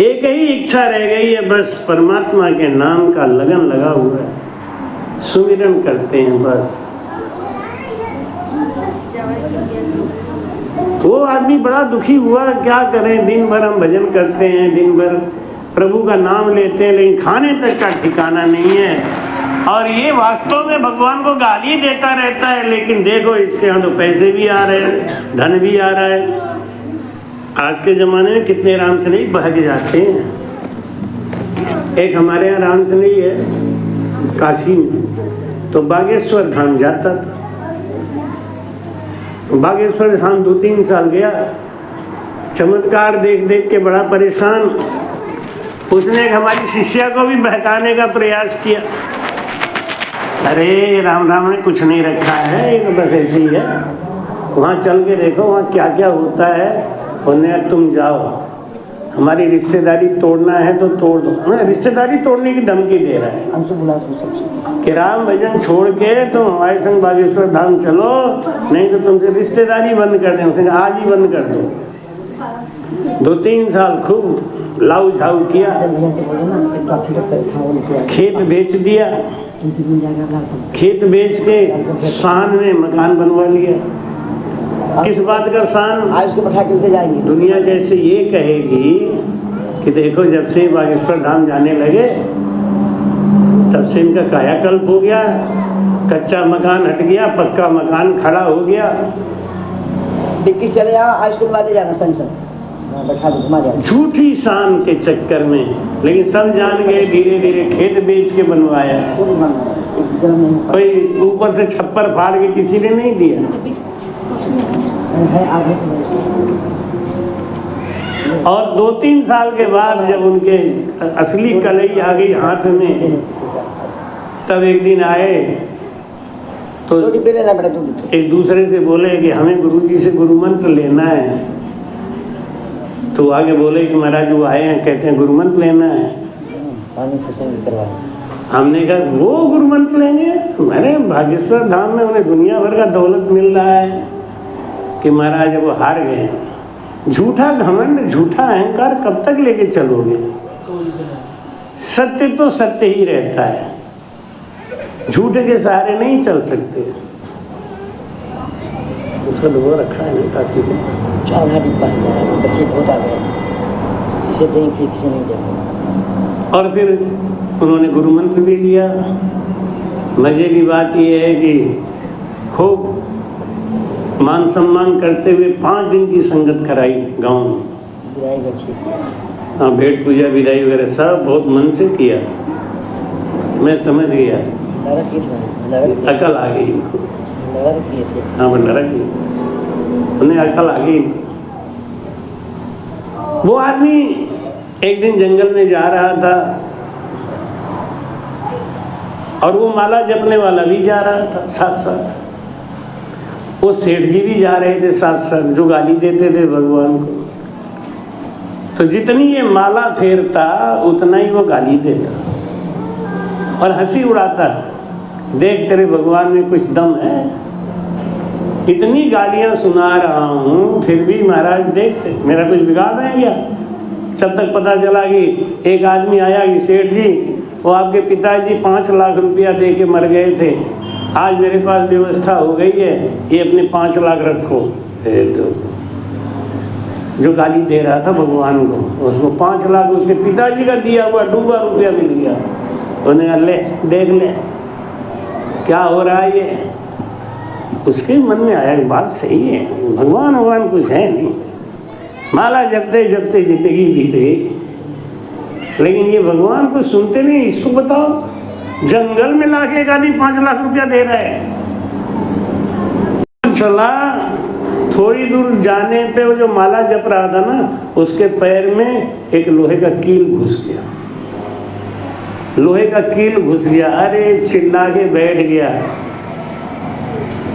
एक ही इच्छा रह गई है, बस परमात्मा के नाम का लगन लगा हुआ है, सुमिरन करते हैं बस। वो आदमी बड़ा दुखी हुआ, क्या करें, दिन भर हम भजन करते हैं, दिन भर प्रभु का नाम लेते हैं, लेकिन खाने तक का ठिकाना नहीं है। और ये वास्तव में भगवान को गाली देता रहता है, लेकिन देखो इसके यहाँ तो पैसे भी आ रहे हैं, धन भी आ रहा है। आज के जमाने में कितने रामसनई भाग जाते हैं। एक हमारे यहाँ रामसनई है काशी में, तो बागेश्वर धाम जाता था। बागेश्वर धाम 2-3 साल गया, चमत्कार देख देख के बड़ा परेशान। उसने हमारी शिष्या को भी बहकाने का प्रयास किया। अरे राम राम ने कुछ नहीं रखा है, ये तो बस ऐसे ही है, वहां चल के देखो वहां क्या क्या होता है। उन्हें तुम जाओ, हमारी रिश्तेदारी तोड़ना है तो तोड़ दो। रिश्तेदारी तोड़ने की धमकी दे रहा है कि राम भजन छोड़ के तुम हमारे संग बागेश्वर धाम चलो, नहीं तो तुमसे रिश्तेदारी बंद कर दें। आज ही बंद कर दो। 2-3 साल खूब लाऊ झाऊ किया, खेत बेच दिया, खेत बेच के शान में मकान बनवा लिया। किस बात का शान? आज उसको बैठा के जाएंगे। दुनिया जैसे ये कहेगी कि देखो जब से बागेश्वर धाम जाने लगे तब से इनका कायाकल्प हो गया, कच्चा मकान हट गया, पक्का मकान खड़ा हो गया। डिक्की चले जाओ, आज उसके बाद जाना संसद बैठा के घुमा जाए। झूठी शान के चक्कर में, लेकिन सब जान गए। धीरे धीरे खेत बेच के बनवाया, कोई ऊपर से छप्पर फाड़ के किसी ने नहीं दिया। और 2-3 साल के बाद जब उनके असली कलई आ गई हाथ में, तब एक दिन आए तो एक दूसरे से बोले कि हमें गुरुजी से गुरु मंत्र लेना है। तो आगे बोले कि महाराज वो आए हैं, कहते हैं गुरु मंत्र लेना है। हमने कहा वो गुरु मंत्र लेंगे? मैंने बागेश्वर धाम में उन्हें दुनिया भर का दौलत मिल रहा है कि महाराज वो हार गए। झूठा घमंड, झूठा अहंकार कब तक लेके चलोगे? सत्य तो सत्य ही रहता है, झूठ के सहारे नहीं चल सकते। उसका लोगों रखा है ना काफी बच्चे बहुत आ गए, इसे दें फिर किसी नहीं देंगे। और फिर उन्होंने गुरु मंत्र भी लिया। मजे की बात यह है कि खूब मान सम्मान करते हुए 5 दिन की संगत कराई गांव में। हाँ, भेंट पूजा विदाई वगैरह सब बहुत मन से किया। मैं समझ गया, अकल आ गई इनको। हाँ, भंडारा की उन्हें अकल आ गई। वो आदमी एक दिन जंगल में जा रहा था और वो माला जपने वाला भी जा रहा था साथ साथ। वो सेठ जी भी जा रहे थे साथ साथ, जो गाली देते थे भगवान को। तो जितनी ये माला फेरता उतना ही वो गाली देता और हंसी उड़ाता। देख तेरे भगवान में कुछ दम है, इतनी गालियां सुना रहा हूं फिर भी महाराज देखते मेरा कुछ बिगाड़ रहे हैं क्या? तब तक पता चला कि एक आदमी आया कि सेठ जी वो आपके पिताजी 5 लाख रुपया दे के मर गए थे, आज मेरे पास व्यवस्था हो गई है, ये अपने 5 लाख रखो। जो गाली दे रहा था भगवान को, उसको 5 लाख उसके पिताजी का दिया हुआ डूबा रुपया मिल गया। उन्हें ले देख ले क्या हो रहा है ये। उसके मन में आया कि बात सही है, भगवान कुछ है नहीं, माला जपते जपते जिंदगी बीत गई, लेकिन ये भगवान को सुनते नहीं। इसको बताओ, जंगल में लाके एक आदमी 5 लाख रुपया दे रहा है। चला थोड़ी दूर जाने पे वो जो माला जप रहा था ना, उसके पैर में एक लोहे का कील घुस गया। लोहे का कील घुस गया, अरे चिल्ला के बैठ गया।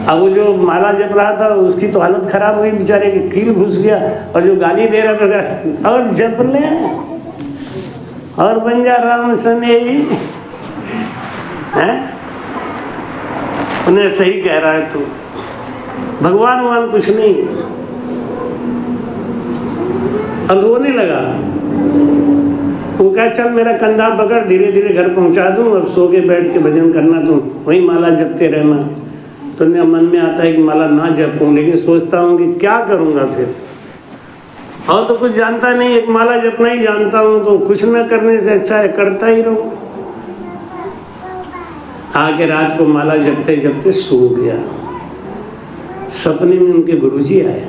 अब वो जो माला जप रहा था उसकी तो हालत खराब हुई, बेचारे की कील घुस गया। और जो गाली दे रहा था, और जप ले और बन जा राम सने हैं। उन्हें सही कह रहा है तू, भगवान कुछ नहीं। अब रोने लगा। वो कहा चल मेरा कंधा पकड़, धीरे धीरे घर पहुंचा दूं, अब सो के बैठ के भजन करना, तुम वही माला जपते रहना। तो मन में आता है कि माला ना जपूं, लेकिन सोचता हूं कि क्या करूंगा फिर, और तो कुछ जानता नहीं, एक माला जपना ही जानता हूं, तो कुछ न करने से अच्छा है करता ही रहूं। आगे रात को माला जपते जपते सो गया। सपने में उनके गुरुजी आए।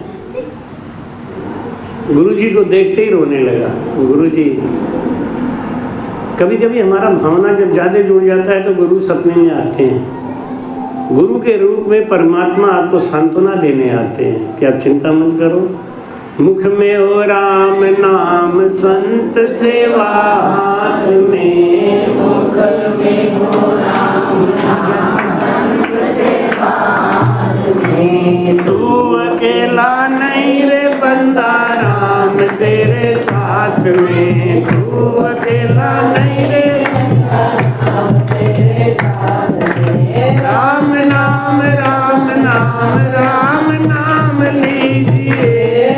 गुरुजी को देखते ही रोने लगा। गुरुजी, कभी कभी हमारा भावना जब ज्यादा जुड़ जाता है तो गुरु सपने में आते हैं। गुरु के रूप में परमात्मा आपको सांत्वना देने आते हैं कि आप चिंता मत करो, मुख में हो राम नाम संत सेवा हाथ में, मुख में हो राम नाम संत सेवा हाथ में। तू अकेला नहीं रे बंदा राम तेरे साथ में, तू अकेला नहीं रे राम तेरे साथ में। राम नाम राम नाम राम नाम लीजिए,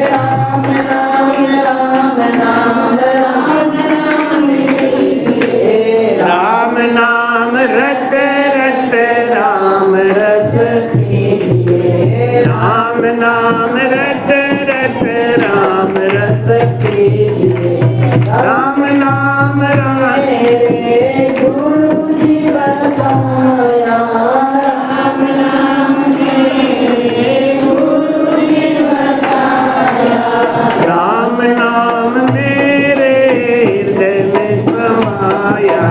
राम नाम राम नाम राम नाम लीजिए। राम नाम रट रट राम रस कीजिए, राम नाम रट रट राम रस कीजिए। राम नाम मेरे गुरु जी बताया, राम नाम मेरे गुरु जी बताया। राम नाम मेरे हृदय में समाया,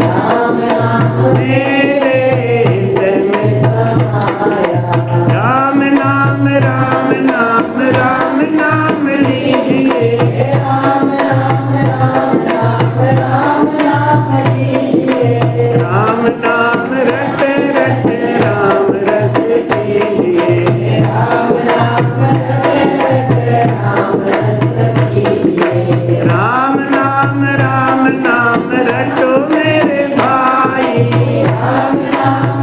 राम नाम मेरे हृदय में समाया। राम नाम राम नाम राम नाम लीजिए, राम नाम राम नाम राम नाम लीजिए। राम नाम रट रट राम रस कीजिए, राम नाम रट रट राम रस कीजिए। राम नाम रटो मेरे भाई, राम नाम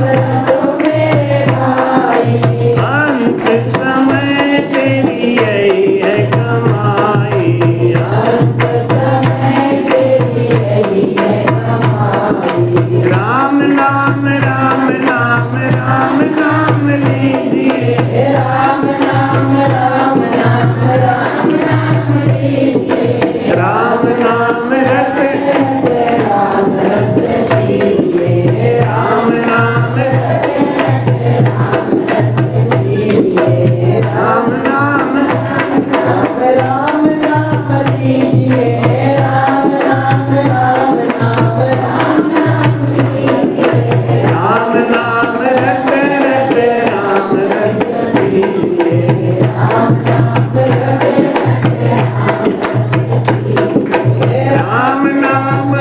रटो मेरे भाई। अंत समय तेरी यही है कमाई, अंत समय तेरी यही है कमाई। राम नाम राम नाम राम नाम लीजिए, राम नाम राम नाम राम नाम लीजिए। राम नाम रट रट राम रस कीजिए, राम नाम रट रट राम रस कीजिए। राम नाम राम नाम लीजिए, राम नाम राम नाम राम नाम लीजिए। राम नाम रट रट राम रस कीजिए, राम नाम रट रट राम रस कीजिए। राम नाम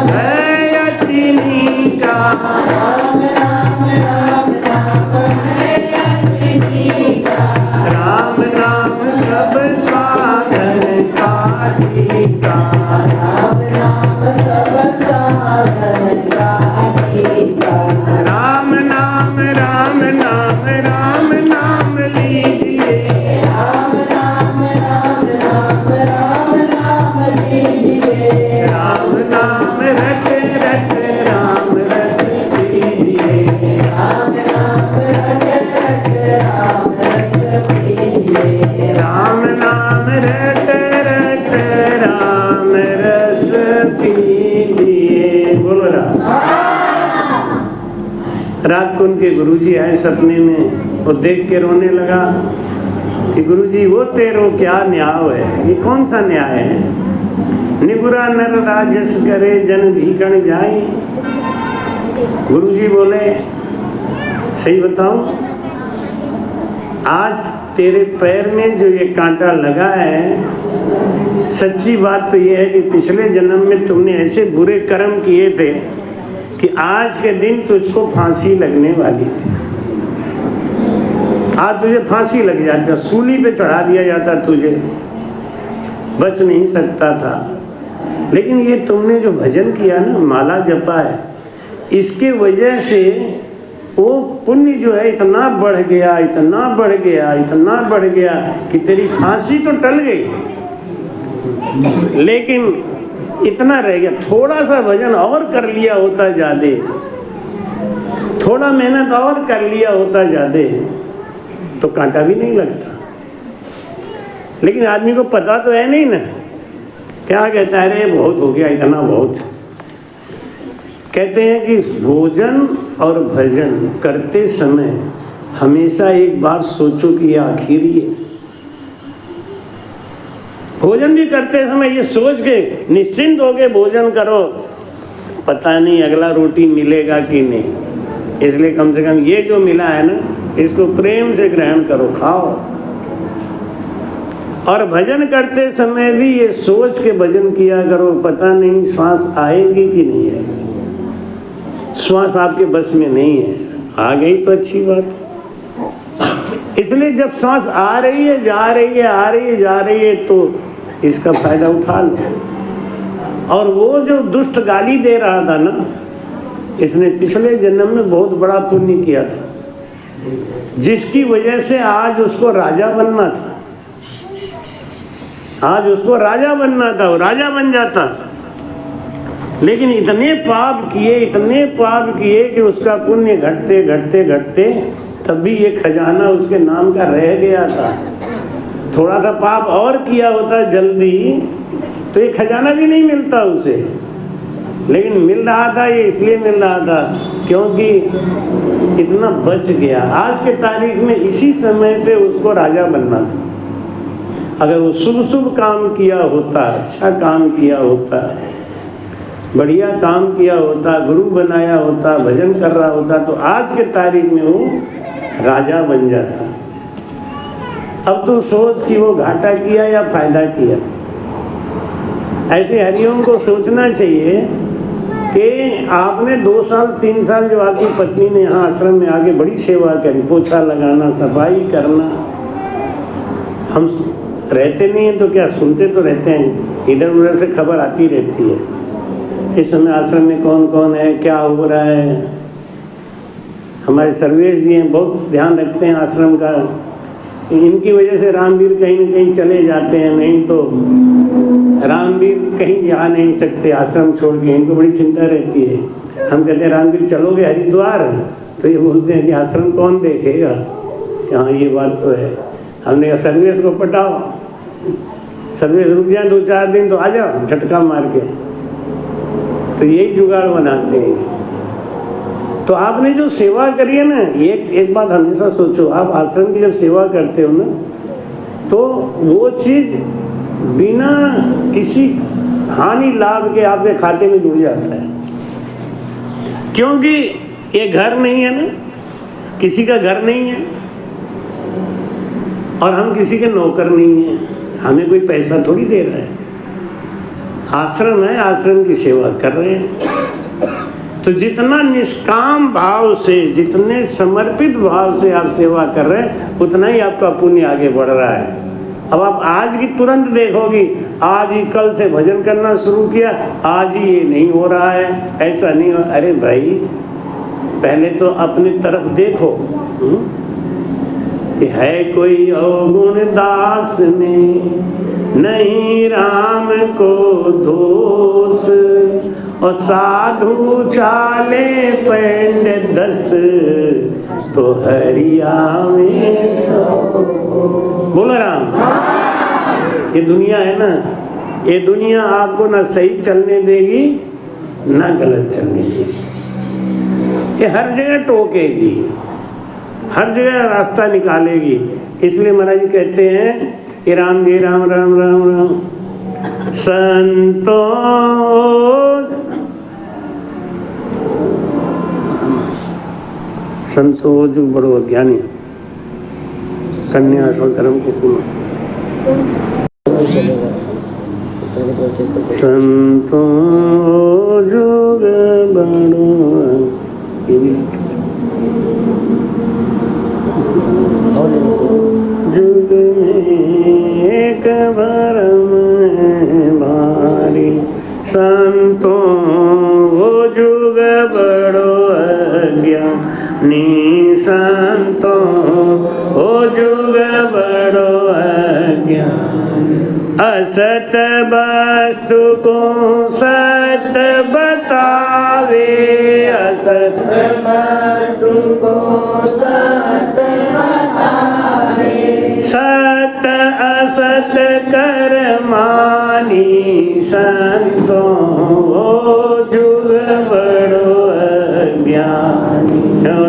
है अति मीठा, राम नाम है अति मीठा। राम नाम सब साधन का टीका, राम नाम सब साधन का टीका। राम नाम राम नाम राम नाम लीजिए, राम नाम राम नाम लीजिए। राम नाम रट रट राम रस कीजिए, राम नाम रट रट राम रस कीजिए। राम नाम रट रट राम रस कीजिए। बोलो राम। रात को उनके गुरुजी आए सपने में, वो देख के रोने लगा कि गुरुजी वो तेरो क्या न्याय है, ये कौन सा न्याय है। निगुरा नर राजस करे जन भीकण जाई। गुरुजी बोले सही बताओ, आज तेरे पैर में जो ये कांटा लगा है, सच्ची बात तो ये है कि पिछले जन्म में तुमने ऐसे बुरे कर्म किए थे कि आज के दिन तुझको फांसी लगने वाली थी। आज तुझे फांसी लग जाता, सूली पे चढ़ा दिया जाता, तुझे बच नहीं सकता था। लेकिन ये तुमने जो भजन किया ना, माला जपा है, इसके वजह से वो पुण्य जो है इतना बढ़ गया, इतना बढ़ गया, इतना बढ़ गया कि तेरी फांसी तो टल गई, लेकिन इतना रह गया। थोड़ा सा भजन और कर लिया होता ज्यादा, थोड़ा मेहनत और कर लिया होता ज्यादा, तो कांटा भी नहीं लगता। लेकिन आदमी को पता तो है नहीं ना, क्या कहता है रे बहुत हो गया, इतना बहुत। कहते हैं कि भोजन और भजन करते समय हमेशा एक बात सोचो कि ये आखिरी है। भोजन भी करते समय ये सोच के निश्चिंत होके भोजन करो, पता नहीं अगला रोटी मिलेगा कि नहीं। इसलिए कम से कम ये जो मिला है ना, इसको प्रेम से ग्रहण करो, खाओ। और भजन करते समय भी ये सोच के भजन किया करो, पता नहीं श्वास आएगी कि नहीं आएगी। श्वास आपके बस में नहीं है, आ गई तो अच्छी बात है। इसलिए जब श्वास आ रही है, जा रही है, आ रही है, जा रही है, तो इसका फायदा उठा लो। और वो जो दुष्ट गाली दे रहा था ना, इसने पिछले जन्म में बहुत बड़ा पुण्य किया था, जिसकी वजह से आज उसको राजा बनना था। आज उसको राजा बनना था, वो राजा बन जाता, लेकिन इतने पाप किए कि उसका पुण्य घटते घटते घटते तब भी ये खजाना उसके नाम का रह गया था। थोड़ा सा पाप और किया होता जल्दी तो ये खजाना भी नहीं मिलता उसे, लेकिन मिल रहा था। ये इसलिए मिल रहा था क्योंकि इतना बच गया। आज के तारीख में इसी समय पे उसको राजा बनना था। अगर वो शुभ काम किया होता, अच्छा काम किया होता, बढ़िया काम किया होता, गुरु बनाया होता, भजन कर रहा होता, तो आज के तारीख में वो राजा बन जाता। अब तो सोच कि वो घाटा किया या फायदा किया। ऐसे हरिओम को सोचना चाहिए कि आपने 2 साल 3 साल जो आपकी पत्नी ने यहाँ आश्रम में आके बड़ी सेवा करी, पोछा लगाना, सफाई करना, हम रहते नहीं हैं तो क्या सुनते तो रहते हैं, इधर उधर से खबर आती रहती है इस समय आश्रम में कौन कौन है, क्या हो रहा है। हमारे सर्वेश जी हैं, बहुत ध्यान रखते हैं आश्रम का। इनकी वजह से रामवीर कहीं न कहीं चले जाते हैं, नहीं तो रामवीर कहीं जा नहीं सकते आश्रम छोड़ के, इनको बड़ी चिंता रहती है। हम कहते हैं रामवीर चलोगे हरिद्वार, तो ये बोलते हैं कि आश्रम कौन देखेगा। हाँ ये बात तो है। हमने कहा सर्वेश को पटाओ, सर्वेश रुक जाए 2-4 दिन तो आ जाओ झटका मार के, तो यही जुगाड़ बनाते हैं। तो आपने जो सेवा करी है ना, एक बात हमेशा सोचो, आप आश्रम की जब सेवा करते हो ना, तो वो चीज बिना किसी हानि लाभ के आपके खाते में जुड़ जाता है। क्योंकि ये घर नहीं है ना, किसी का घर नहीं है, और हम किसी के नौकर नहीं हैं, हमें कोई पैसा थोड़ी दे रहा है। आश्रम है, आश्रम की सेवा कर रहे हैं। तो जितना निष्काम भाव से, जितने समर्पित भाव से आप सेवा कर रहे हैं, उतना ही आपका पुण्य आगे बढ़ रहा है। अब आप आज की तुरंत देखोगी, आज ही कल से भजन करना शुरू किया, आज ही ये नहीं हो रहा है, ऐसा नहीं हो। अरे भाई पहले तो अपनी तरफ देखो कि है कोई अवगुण दास में, नहीं राम को दोष, और साधु चाले पेंड 10, तो हरिया में 100। बोलो राम। ये दुनिया है ना, ये दुनिया आपको ना सही चलने देगी ना गलत चलने देगी। ये हर जगह टोकेगी, हर जगह रास्ता निकालेगी। इसलिए महाराज जी कहते हैं कि राम जी राम राम राम राम संतो संतोष बड़ो ज्ञानी कन्या धर्म को संतो जुग बड़ो जुग में एक भरम भारी, संतो जुग बड़ो अज्ञानी, संतो जुग बड़ो अज्ञानी। असत वस्तु को सत बतावे, असत वस्तु को सत बतावे, सत असत कर मानी, संतो जुग बड़ो अज्ञानी,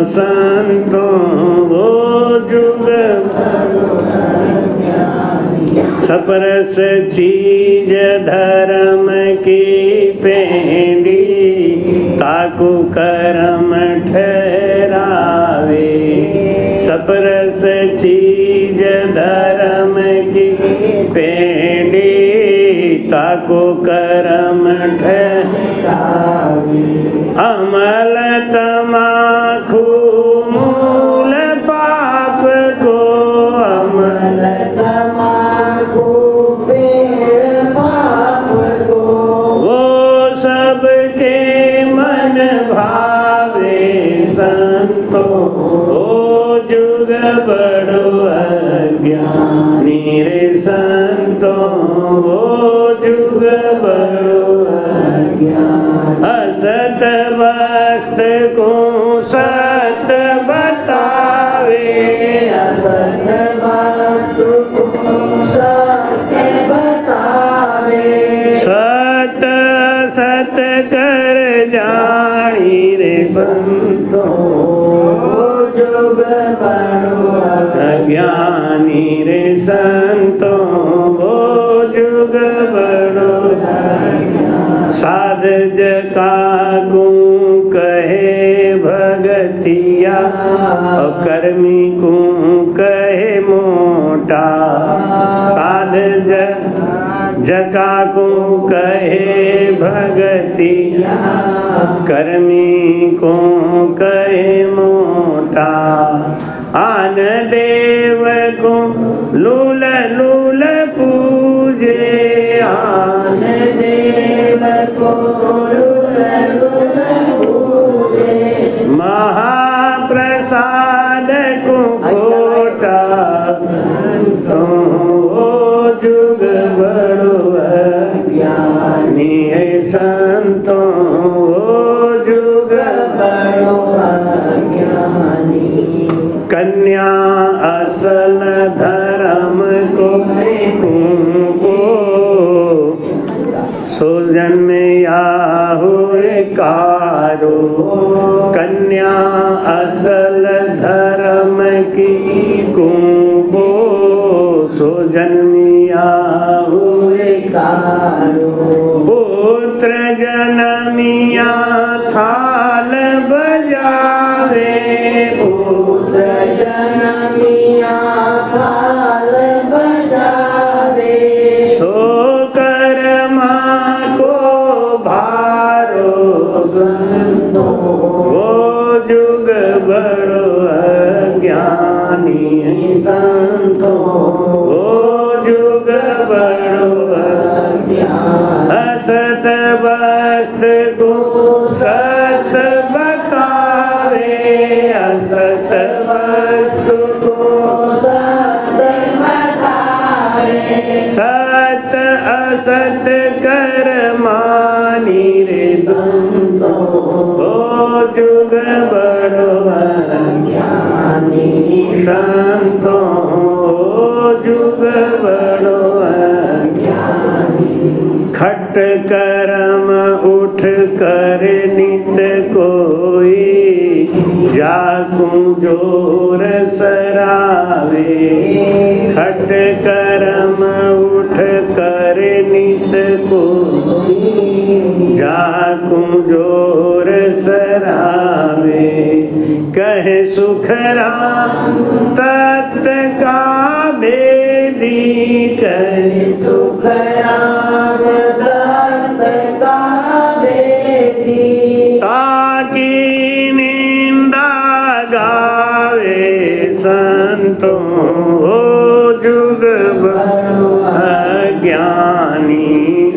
संतो जुग बड़ो अज्ञानी। सपरस चीज धर्म की पेंडी, ताकु कर्म ठहरावे, सपरस चीज धर्म की पिता को कर्म ठहरावे, अमल तमाखू मूल पाप को, अमल तमाखू पेड़ पाप को, वो सबके मन भावे संतो, ओ जुग बड़ो अज्ञानी रे संतो, ओ जुग बड़ो अज्ञानी। असत वस्तु को सत बतावे, असत वस्तु को सत बतावे, सत असत कर जानी रे संतो, जुग बड़ो अज्ञानी रे संतो, वो जुग बड़ो अज्ञानी। साध काकू कहे भगतिया, और कर्मी को कहे मोटा, साध जका को कहे भगतिया, कर्मी को कहे मोटा, आन देव को लूल लूल पूजे, आन देव को लूल लूल पूजे, महाप्रसाद को कोटा संतो, ओ जुग बड़ो अज्ञानी है संतो, ओ जुग बड़ो अज्ञानी। कन्या असल धर्म को सुजन में या हुए कारो, कन्या असल धर्म की कुंभो, सुजन्मिया हुए कारो, पुत्र जनमिया थाल बजावे, पुत्र जनमिया थाल बजावे, सो कर्मा को भारो संतो, वो जुग बड़ो अज्ञानी संतो, वो जुग बड़ो अज्ञानी। असत वस्तु को सत बतावे, असत वस्तु को सत बतावे, सत असत कर मानी रे संतो, ओ जुग बड़ो अज्ञानी संतो, ओ जुग बड़ो अज्ञानी। खट कर्म उठ कर नित कोई, जाकू जोर सरावे, खट कर्म उठ कर नित कोई, जाकू जोर सरावे, कहे सुख राम तत् का भेदी, कहे सुख राम तत् का भेदी, ताकि निंदा गावे संतो, ओ जुग बड़ो अज्ञानी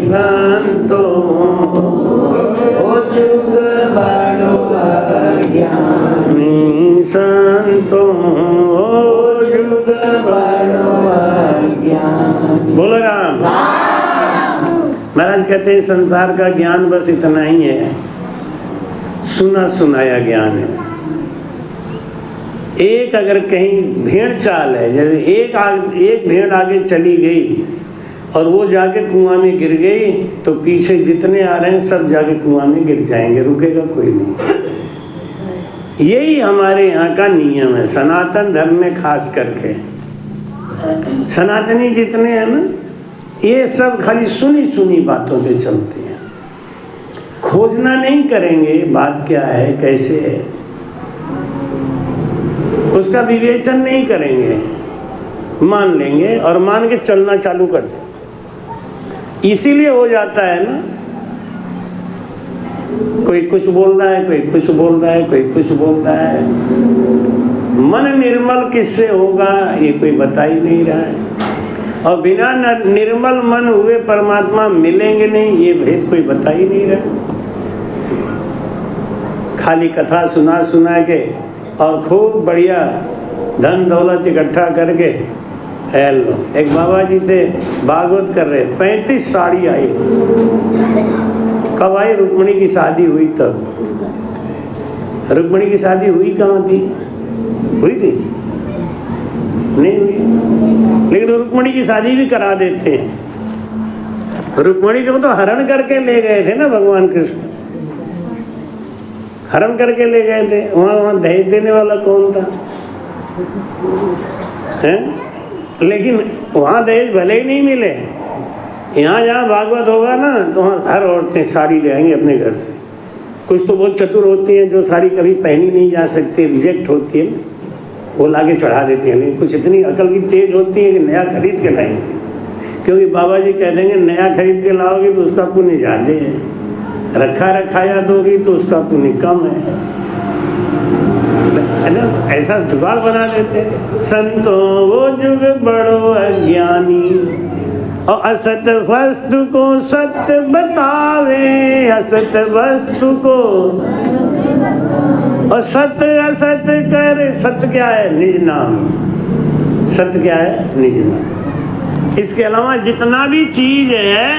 संतो, ओ जुग बड़ो अज्ञानी संतो, ओ जुग बड़ो अज्ञानी। बोलो राम। महाराज कहते हैं संसार का ज्ञान बस इतना ही है, सुना सुनाया ज्ञान है। एक अगर कहीं भेड़ चाल है, जैसे एक भेड़ आगे चली गई और वो जाके कुआं में गिर गई, तो पीछे जितने आ रहे हैं सब जाके कुआं में गिर जाएंगे, रुकेगा कोई नहीं। यही हमारे यहाँ का नियम है, सनातन धर्म में खास करके। सनातनी जितने हैं ना, ये सब खाली सुनी सुनी बातों पे चलते हैं, खोजना नहीं करेंगे बात क्या है कैसे है, उसका विवेचन नहीं करेंगे, मान लेंगे और मान के चलना चालू कर दें। इसीलिए हो जाता है ना, कोई कुछ बोल रहा है, कोई कुछ बोल रहा है, कोई कुछ बोल रहा है। मन निर्मल किससे होगा ये कोई बता ही नहीं रहा है, और बिना निर्मल मन हुए परमात्मा मिलेंगे नहीं, ये भेद कोई बता ही नहीं रहा। खाली कथा सुना सुना के और खूब बढ़िया धन दौलत इकट्ठा करके लो। एक बाबा जी थे, भागवत कर रहे, 35 साड़ी आई। कब आई? रुक्मिणी की शादी हुई तब। रुक्मिणी की शादी हुई कहाँ थी? हुई थी? नहीं हुई। लेकिन रुक्मिणी की शादी भी करा देते हैं। रुक्मिणी को तो हरण करके ले गए थे ना भगवान कृष्ण, हरण करके ले गए थे। वहां दहेज देने वाला कौन था? हैं? लेकिन वहां दहेज भले ही नहीं मिले। यहाँ जहाँ भागवत होगा ना तो वहाँ हर औरतें साड़ी ले आएंगी अपने घर से। कुछ तो बहुत चतुर होती हैं जो साड़ी कभी पहनी नहीं जा सकती, रिजेक्ट होती है, वो लाके चढ़ा देती हैं। लेकिन कुछ इतनी अकल की तेज होती है कि नया खरीद के लाएंगे, क्योंकि बाबा जी कह देंगे नया खरीद के लाओगे तो उसका पुण्य ज्यादा है, रखा रखाया दोगी तो उसका पुण्य कम है ना। ऐसा जुगाड़ बना देते। संतो वो जुग बड़ो अज्ञानी, और असत वस्तु को सत्य बतावे, असत वस्तु को, और सत्य असत कर। सत्य क्या है? निज नाम। सत्य क्या है? निज नाम। इसके अलावा जितना भी चीज है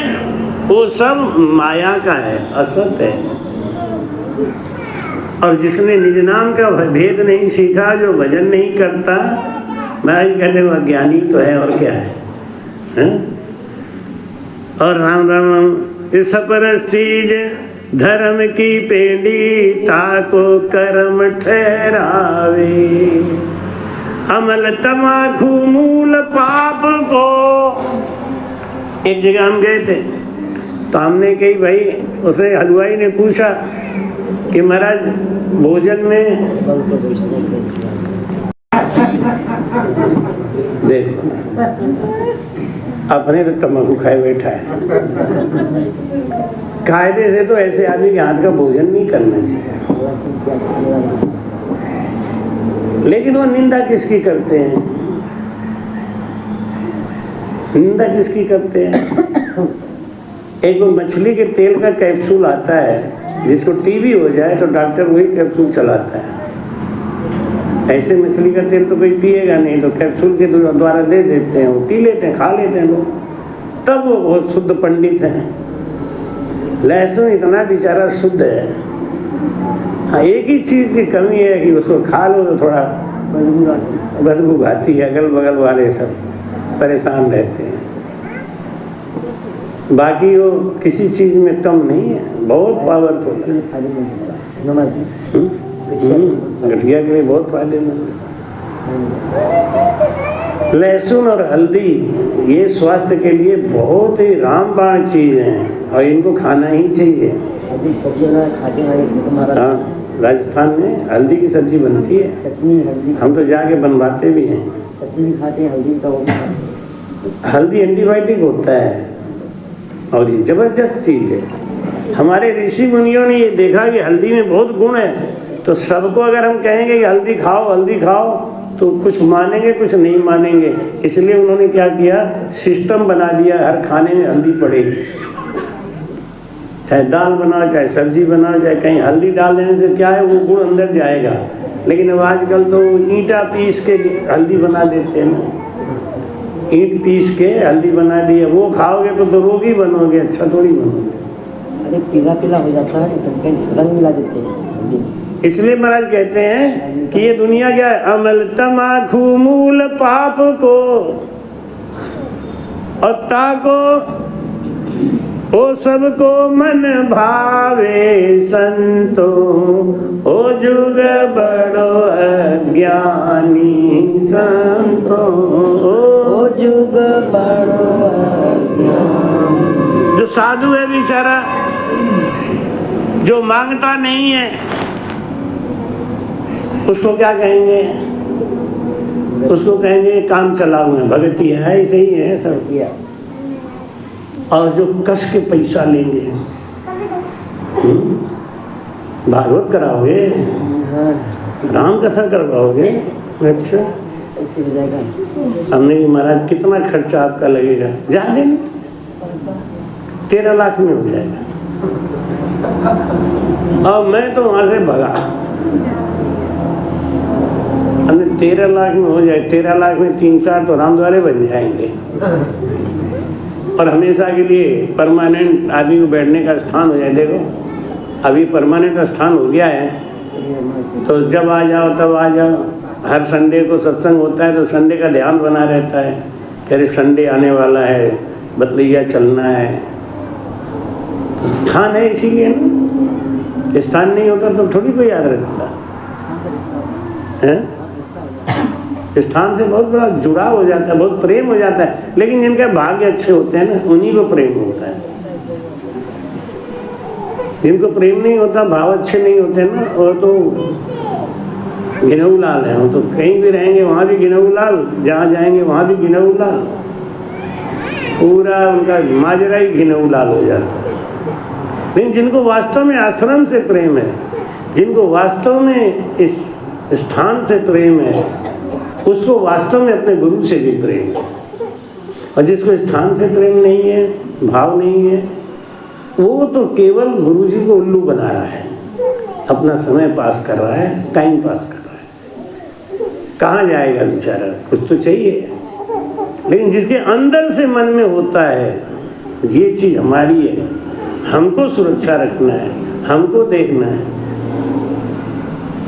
वो सब माया का है, असत है। और जिसने निज नाम का भेद नहीं सीखा, जो भजन नहीं करता, महाराज कहते वो अज्ञानी तो है और क्या है? और राम राम इस पर चीज धर्म की पेड़ी, ताको कर्म ठहरावे। अमल तमाकू मूल पाप को। एक जगह हम गए थे तो हमने कही भाई, उसे हलवाई ने पूछा कि महाराज भोजन में देखो अपने तो तम्बाकू खाए बैठा है। कायदे से तो ऐसे आदमी के हाथ का भोजन नहीं करना चाहिए, लेकिन वो निंदा किसकी करते हैं? निंदा किसकी करते हैं? एक वो मछली के तेल का कैप्सूल आता है, जिसको टीबी हो जाए तो डॉक्टर वही कैप्सूल चलाता है। ऐसे मछली का तेल तो कोई पिएगा नहीं, तो कैप्सूल के द्वारा दे देते हैं, वो पी लेते हैं, खा लेते हैं लोग, तब वो बहुत शुद्ध पंडित हैं। लहसुन इतना बेचारा शुद्ध है। हाँ, एक ही चीज की कमी है कि उसको खा लो तो थोड़ा बदबू आती है, अगल बगल वाले सब परेशान रहते हैं। बाकी वो किसी चीज में कम नहीं है, बहुत पावरफुल है। गठिया के लिए बहुत फायदेमंद है। लहसुन और हल्दी ये स्वास्थ्य के लिए बहुत ही रामबाण चीज हैं और इनको खाना ही चाहिए। हाँ, राजस्थान में हल्दी की सब्जी बनती है, हम तो जाके बनवाते भी हैं। चटनी खाते हैं हल्दी का। हल्दी एंटीबायोटिक होता है और ये जबरदस्त चीज है। हमारे ऋषि मुनियों ने ये देखा कि हल्दी में बहुत गुण है, तो सबको अगर हम कहेंगे कि हल्दी खाओ तो कुछ मानेंगे कुछ नहीं मानेंगे। इसलिए उन्होंने क्या किया, सिस्टम बना दिया, हर खाने में हल्दी पड़ेगी। चाहे दाल बनाओ, चाहे सब्जी बनाओ, चाहे कहीं हल्दी डाल देने से क्या है, वो गुण अंदर जाएगा। लेकिन अब आजकल तो ईंटा पीस के हल्दी बना देते हैं ना, ईंट पीस के हल्दी बना दी है, वो खाओगे तो रोगी बनोगे, अच्छा थोड़ी बनोगे। अरे पीला पीला हो जाता है, रंग मिला देते हैं। इसलिए महाराज कहते हैं कि ये दुनिया क्या है, अमल तमाकू मूल पाप को, और ताको ओ सबको मन भावे संतो, ओ जुग बड़ो अज्ञानी संतो, ओ जुग बड़ो अज्ञानी। जो साधु है बेचारा, जो मांगता नहीं है, उसको क्या कहेंगे? उसको कहेंगे काम चलाऊ है, भगती है, ऐसे ही है सब। और जो कस के पैसा लेंगे। भागवत कराओगे, राम कथा करवाओगे, अच्छा हमने महाराज कितना खर्चा आपका लगेगा, ज्यादा 13 लाख में हो जाएगा। और मैं तो वहां से भगा, हमने 13 लाख में हो जाए, 13 लाख में 3-4 तो रामद्वारे बन जाएंगे और हमेशा के लिए परमानेंट आदमी को बैठने का स्थान हो जाए। देखो अभी परमानेंट स्थान हो गया है, तो जब आ जाओ तब आ जाओ। हर संडे को सत्संग होता है तो संडे का ध्यान बना रहता है कि अरे संडे आने वाला है, बतलैया चलना है। तो स्थान है इसीलिए ना, स्थान नहीं होता तो थोड़ी कोई याद रखता है। स्थान से बहुत बड़ा जुड़ाव हो जाता है, बहुत प्रेम हो जाता है। लेकिन जिनके भाग्य अच्छे होते हैं ना, उन्हीं को प्रेम होता है। जिनको प्रेम नहीं होता, भाव अच्छे नहीं होते ना, वो तो गिनऊ लाल है। वो तो कहीं भी रहेंगे वहां भी गिनऊ लाल, जहां जाएंगे वहां भी गिनऊ लाल, पूरा उनका माजरा ही गिनऊ लाल हो जाता है। लेकिन जिनको वास्तव में आश्रम से प्रेम है, जिनको वास्तव में इस स्थान से प्रेम है, उसको वास्तव में अपने गुरु से भी प्रेम है। और जिसको स्थान से प्रेम नहीं है, भाव नहीं है, वो तो केवल गुरु जी को उल्लू बना रहा है, अपना समय पास कर रहा है, टाइम पास कर रहा है। कहाँ जाएगा बेचारा, कुछ तो चाहिए। लेकिन जिसके अंदर से मन में होता है ये चीज हमारी है, हमको सुरक्षा रखना है, हमको देखना है,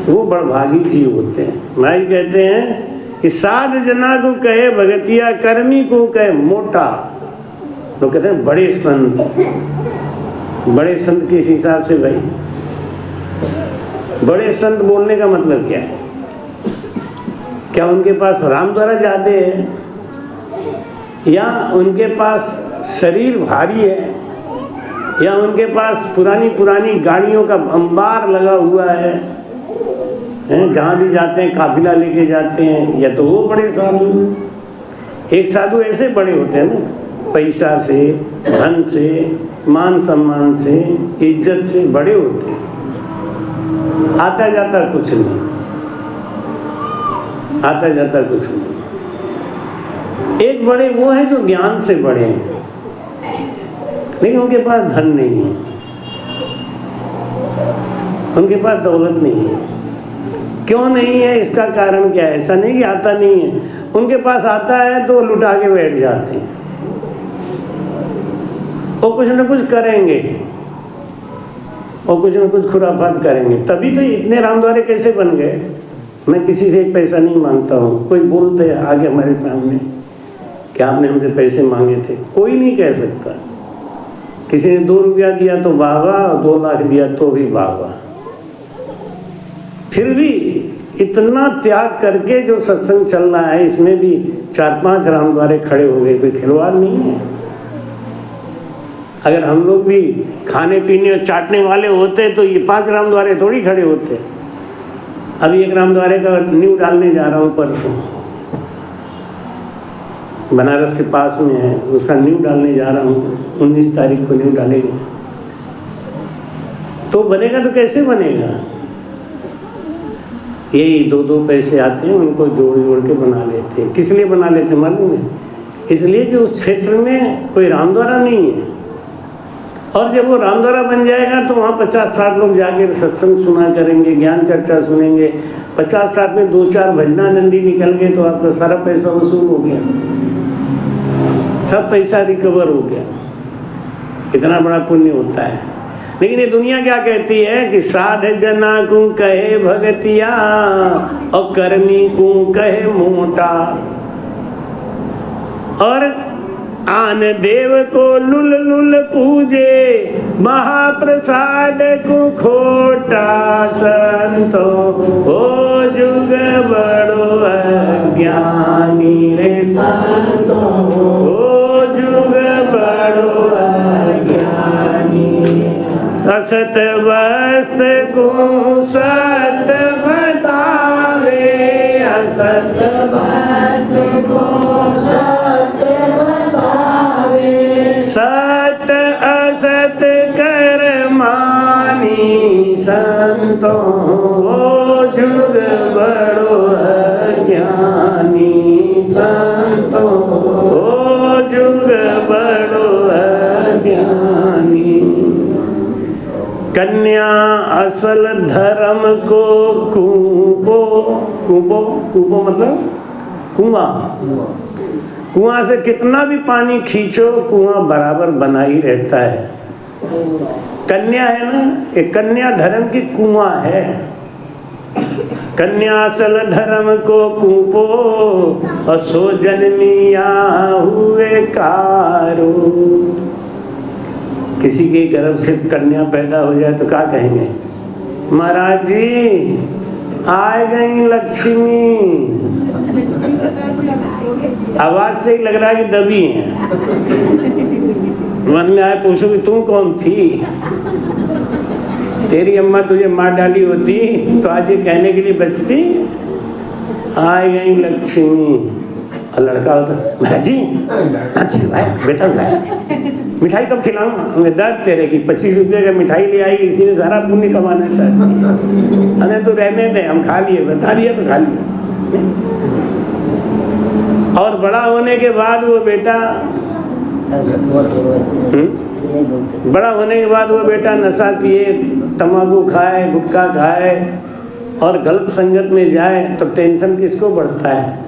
वो बड़भागी जीव होते हैं। भाई कहते हैं कि साध जना को कहे भगतिया, कर्मी को कहे मोटा। तो कहते हैं बड़े संत। बड़े संत किस हिसाब से भाई? बड़े संत बोलने का मतलब क्या है? क्या उनके पास राम द्वारा जाते हैं, या उनके पास शरीर भारी है, या उनके पास पुरानी पुरानी गाड़ियों का अंबार लगा हुआ है, जहां भी जाते हैं काफिला लेके जाते हैं, या तो वो बड़े साधु। एक साधु ऐसे बड़े होते हैं ना, पैसा से, धन से, मान सम्मान से, इज्जत से बड़े होते हैं। आता जाता कुछ नहीं, आता जाता कुछ नहीं। एक बड़े वो है जो ज्ञान से बड़े हैं, लेकिन उनके पास धन नहीं है, उनके पास दौलत नहीं है। क्यों नहीं है, इसका कारण क्या है? ऐसा नहीं कि आता नहीं है, उनके पास आता है तो लुटा के बैठ जाते हैं। वो कुछ न कुछ करेंगे, वो कुछ न कुछ खुराफात करेंगे। तभी तो इतने रामद्वारे कैसे बन गए? मैं किसी से एक पैसा नहीं मांगता हूँ। कोई बोलते हैं आगे हमारे सामने कि आपने हमसे पैसे मांगे थे, कोई नहीं कह सकता। किसी ने 2 रुपया दिया तो वाह वाह, 2 लाख दिया तो भी वाह वाह। फिर भी इतना त्याग करके जो सत्संग चल रहा है, इसमें भी 4-5 रामद्वारे खड़े हो गए, कोई खिलवाड़ नहीं है। अगर हम लोग भी खाने पीने और चाटने वाले होते तो ये 5 रामद्वारे थोड़ी खड़े होते। अभी एक रामद्वारे का नींव डालने जा रहा हूं, परसों बनारस के पास में है, उसका नींव डालने जा रहा हूं। 19 तारीख को नींव डालेंगे। तो बनेगा तो कैसे बनेगा? यही 2-2 पैसे आते हैं, उनको जोड़ जोड़ के बना लेते हैं। किस लिए बना लेते हैं मालूम है? इसलिए कि उस क्षेत्र में कोई रामद्वारा नहीं है, और जब वो रामद्वारा बन जाएगा तो वहां 50-60 लोग जाके सत्संग सुना करेंगे, ज्ञान चर्चा सुनेंगे। 50-60 में 2-4 भजनानंदी निकल गए तो आपका सारा पैसा वसूल हो गया, सब पैसा रिकवर हो गया। इतना बड़ा पुण्य होता है। लेकिन ये दुनिया क्या कहती है कि साध जना को कहे भगतिया और कर्मी को कहे मोटा, और आन देव को लुल लुल पूजे, महाप्रसाद को खोटा। संतो हो जुग बड़ो अज्ञानी रे, संतो हो जुग बड़ो अज्ञानी। असत वस्त को सत बतावे, असत वस्त को सत बतावे। संतो ओ जुग बड़ो अज्ञानी संतो ओ जुग बड़ो अज्ञानी। कन्या असल धर्म को कूपो, कूपो कूपो मतलब कुआं, कुआं से कितना भी पानी खींचो कुआं बराबर बना ही रहता है। कन्या है ना, एक कन्या धर्म की कुआं है। कन्या असल धर्म को कूपो और सो जन्मिया हुए कारो। किसी के गर्भ से कन्या पैदा हो जाए तो क्या कहेंगे, महाराज जी आ गई लक्ष्मी। आवाज से ही लग रहा है कि दबी है। मन में आए पूछो कि तुम कौन थी, तेरी अम्मा तुझे मार डाली होती तो आज ये कहने के लिए बचती, आ गई लक्ष्मी। और लड़का होता महाराज जी अच्छा भाई बेटा भाई मिठाई कब खिलाऊं, दर्द तेरे की 25 रुपये का मिठाई ले आई, इसी ने सारा पुण्य कमाना चाहती। अरे तो रहने दे, हम खा लिए, बता दिया तो खा लिए। और बड़ा होने के बाद वो बेटा बड़ा होने के बाद वो बेटा नशा पिए, तंबाकू खाए, गुटखा खाए और गलत संगत में जाए तो टेंशन किसको बढ़ता है।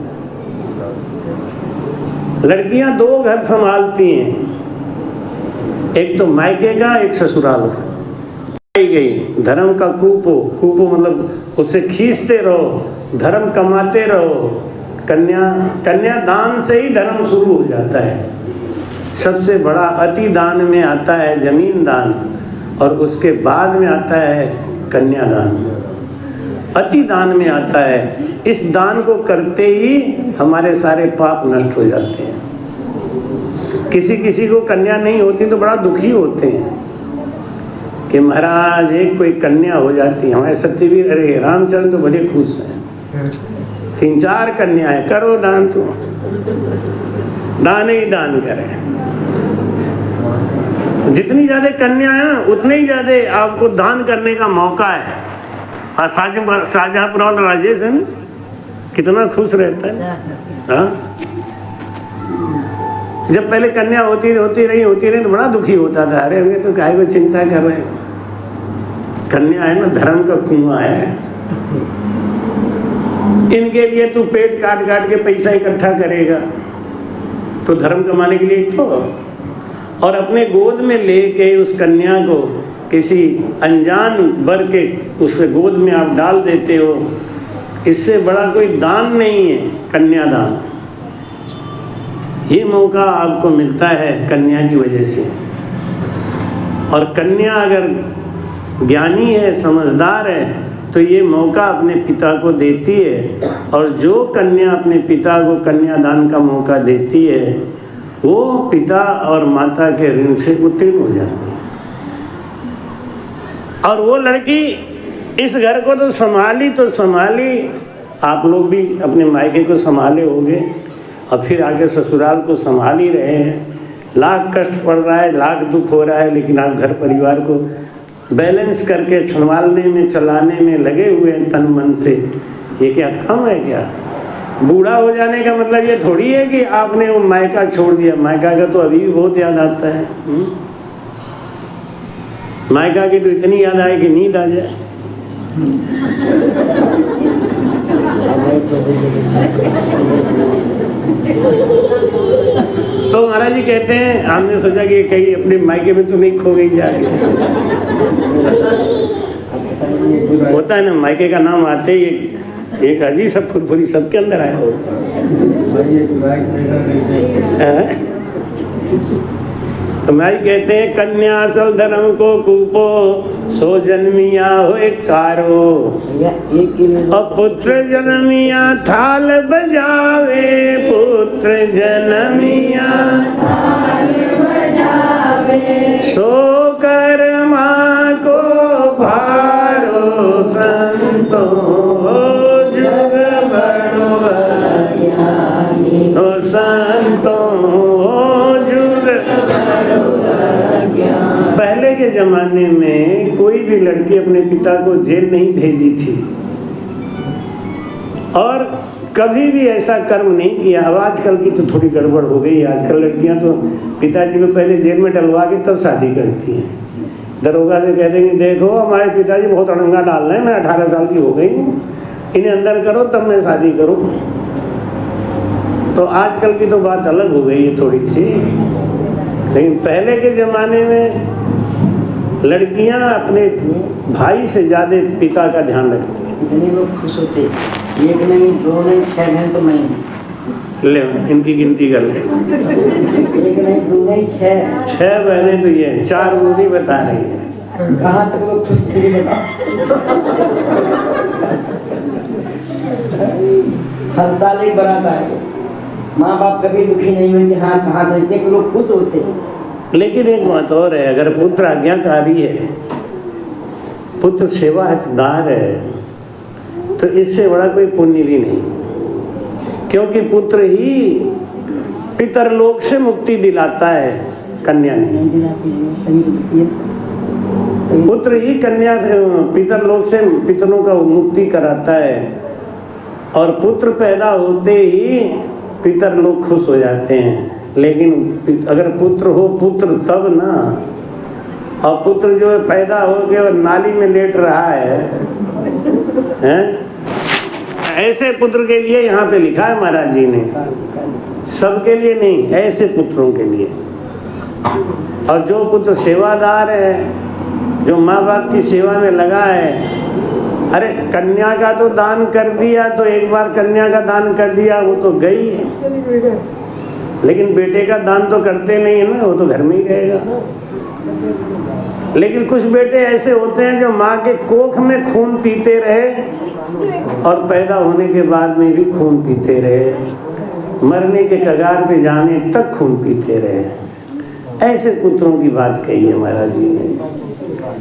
लड़कियां दो घर संभालती हैं, एक तो मायके का, एक ससुराल का। गई धर्म का कूपो, कूपो मतलब उससे खींचते रहो, धर्म कमाते रहो। कन्यादान से ही धर्म शुरू हो जाता है। सबसे बड़ा अति दान में आता है जमीन दान और उसके बाद में आता है कन्यादान। अति दान में आता है, इस दान को करते ही हमारे सारे पाप नष्ट हो जाते हैं। किसी किसी को कन्या नहीं होती तो बड़ा दुखी होते हैं कि महाराज एक कोई कन्या हो जाती। हमारे सत्यवीर अरे रामचंद्र तो बड़े खुश हैं, 3-4 कन्याएं, करो दान, तो दान ही दान करें। जितनी ज्यादा कन्याएं उतने ही ज्यादा आपको दान करने का मौका है। और शाहजहांपुर वाला राजेश है ना, कितना खुश रहता है। हाँ? जब पहले कन्या होती रही तो बड़ा दुखी होता था। अरे हमें तो काहे को चिंता कर रहे हैं, कन्या है ना, धर्म का कुआं है। इनके लिए तू पेट काट काट के पैसा इकट्ठा करेगा तो धर्म कमाने के लिए तो, और अपने गोद में लेके उस कन्या को किसी अनजान वर के उसके गोद में आप डाल देते हो, इससे बड़ा कोई दान नहीं है कन्यादान। ये मौका आपको मिलता है कन्या की वजह से। और कन्या अगर ज्ञानी है, समझदार है, तो ये मौका अपने पिता को देती है। और जो कन्या अपने पिता को कन्यादान का मौका देती है वो पिता और माता के ऋण से उत्तीर्ण हो जाती है। और वो लड़की इस घर को तो संभाली, आप लोग भी अपने मायके को संभाले होंगे और फिर आगे ससुराल को संभाल ही रहे हैं। लाख कष्ट पड़ रहा है, लाख दुख हो रहा है, लेकिन आप घर परिवार को बैलेंस करके संभालने में, चलाने में लगे हुए हैं तन मन से। ये क्या कम है क्या? बूढ़ा हो जाने का मतलब ये थोड़ी है कि आपने वो मायका छोड़ दिया। मायका का तो अभी भी बहुत याद आता है। मायका की तो इतनी याद आए कि नींद आ जाए। तो महाराज जी कहते हैं, हमने सोचा कि कहीं अपने मायके में तो नहीं खो गई जाके। होता है ना, मायके का नाम आते ही एक अजीब सब फुरफुरी सबके अंदर आया हो। तो माई कहते हैं कन्या असल धर्म को कूपो सो जन्मिया होए कारो, और पुत्र जन्मिया थाल बजावे, पुत्र जन्मिया सो कर्मा को भारो संतो जुग बड़ो ओ संतो जुग। पहले के जमाने में कोई भी भी लड़की अपने पिता को जेल नहीं भेजी थी और कभी भी ऐसा कर्म नहीं किया। अब आजकल की तो थोड़ी गड़बड़ हो गई। आजकल लड़कियां तो पिताजी को पहले जेल में डलवा के तब शादी करती हैं। दरोगा से कह देंगे देखो हमारे पिताजी बहुत अड़ंगा डाल रहे हैं, मैं 18 साल की हो गई हूँ, इन्हें अंदर करो तब मैं शादी करूँ। तो आजकल की तो बात अलग हो गई है थोड़ी सी, लेकिन पहले के जमाने में लड़कियां अपने भाई से ज्यादा पिता का ध्यान रखती हैं। इतने लोग खुश होते, एक नहीं, दो नहीं, 6 बहन तो मैं ले इनकी गिनती कर ले। एक नहीं, दो नहीं, 6 बहनें तो ये 4 वो भी बता रही है। कहाँ तक लोग खुश थे बता। हर साल एक बारात आए, माँ बाप कभी दुखी नहीं हुए कि हाँ कहाँ से, इतने लोग खुश होते। लेकिन एक बात और है, अगर पुत्र आज्ञाकारी है, पुत्र सेवादार है, तो इससे बड़ा कोई पुण्य भी नहीं, क्योंकि पुत्र ही पितरलोक से मुक्ति दिलाता है, कन्या नहीं। पुत्र ही कन्या पितरलोक से पितरों का मुक्ति कराता है, और पुत्र पैदा होते ही पितर लोग खुश हो जाते हैं। लेकिन अगर पुत्र हो पुत्र तब ना, और पुत्र जो है पैदा हो गया और नाली में लेट रहा है, ऐसे पुत्र के लिए यहाँ पे लिखा है महाराज जी ने, सबके लिए नहीं, ऐसे पुत्रों के लिए। और जो पुत्र सेवादार है, जो माँ बाप की सेवा में लगा है, अरे कन्या का तो दान कर दिया, तो एक बार कन्या का दान कर दिया वो तो गई है, लेकिन बेटे का दान तो करते नहीं है ना, वो तो घर में ही रहेगा। लेकिन कुछ बेटे ऐसे होते हैं जो माँ के कोख में खून पीते रहे और पैदा होने के बाद में भी खून पीते रहे, मरने के कगार पे जाने तक खून पीते रहे। ऐसे पुत्रों की बात कही है महाराज जी ने,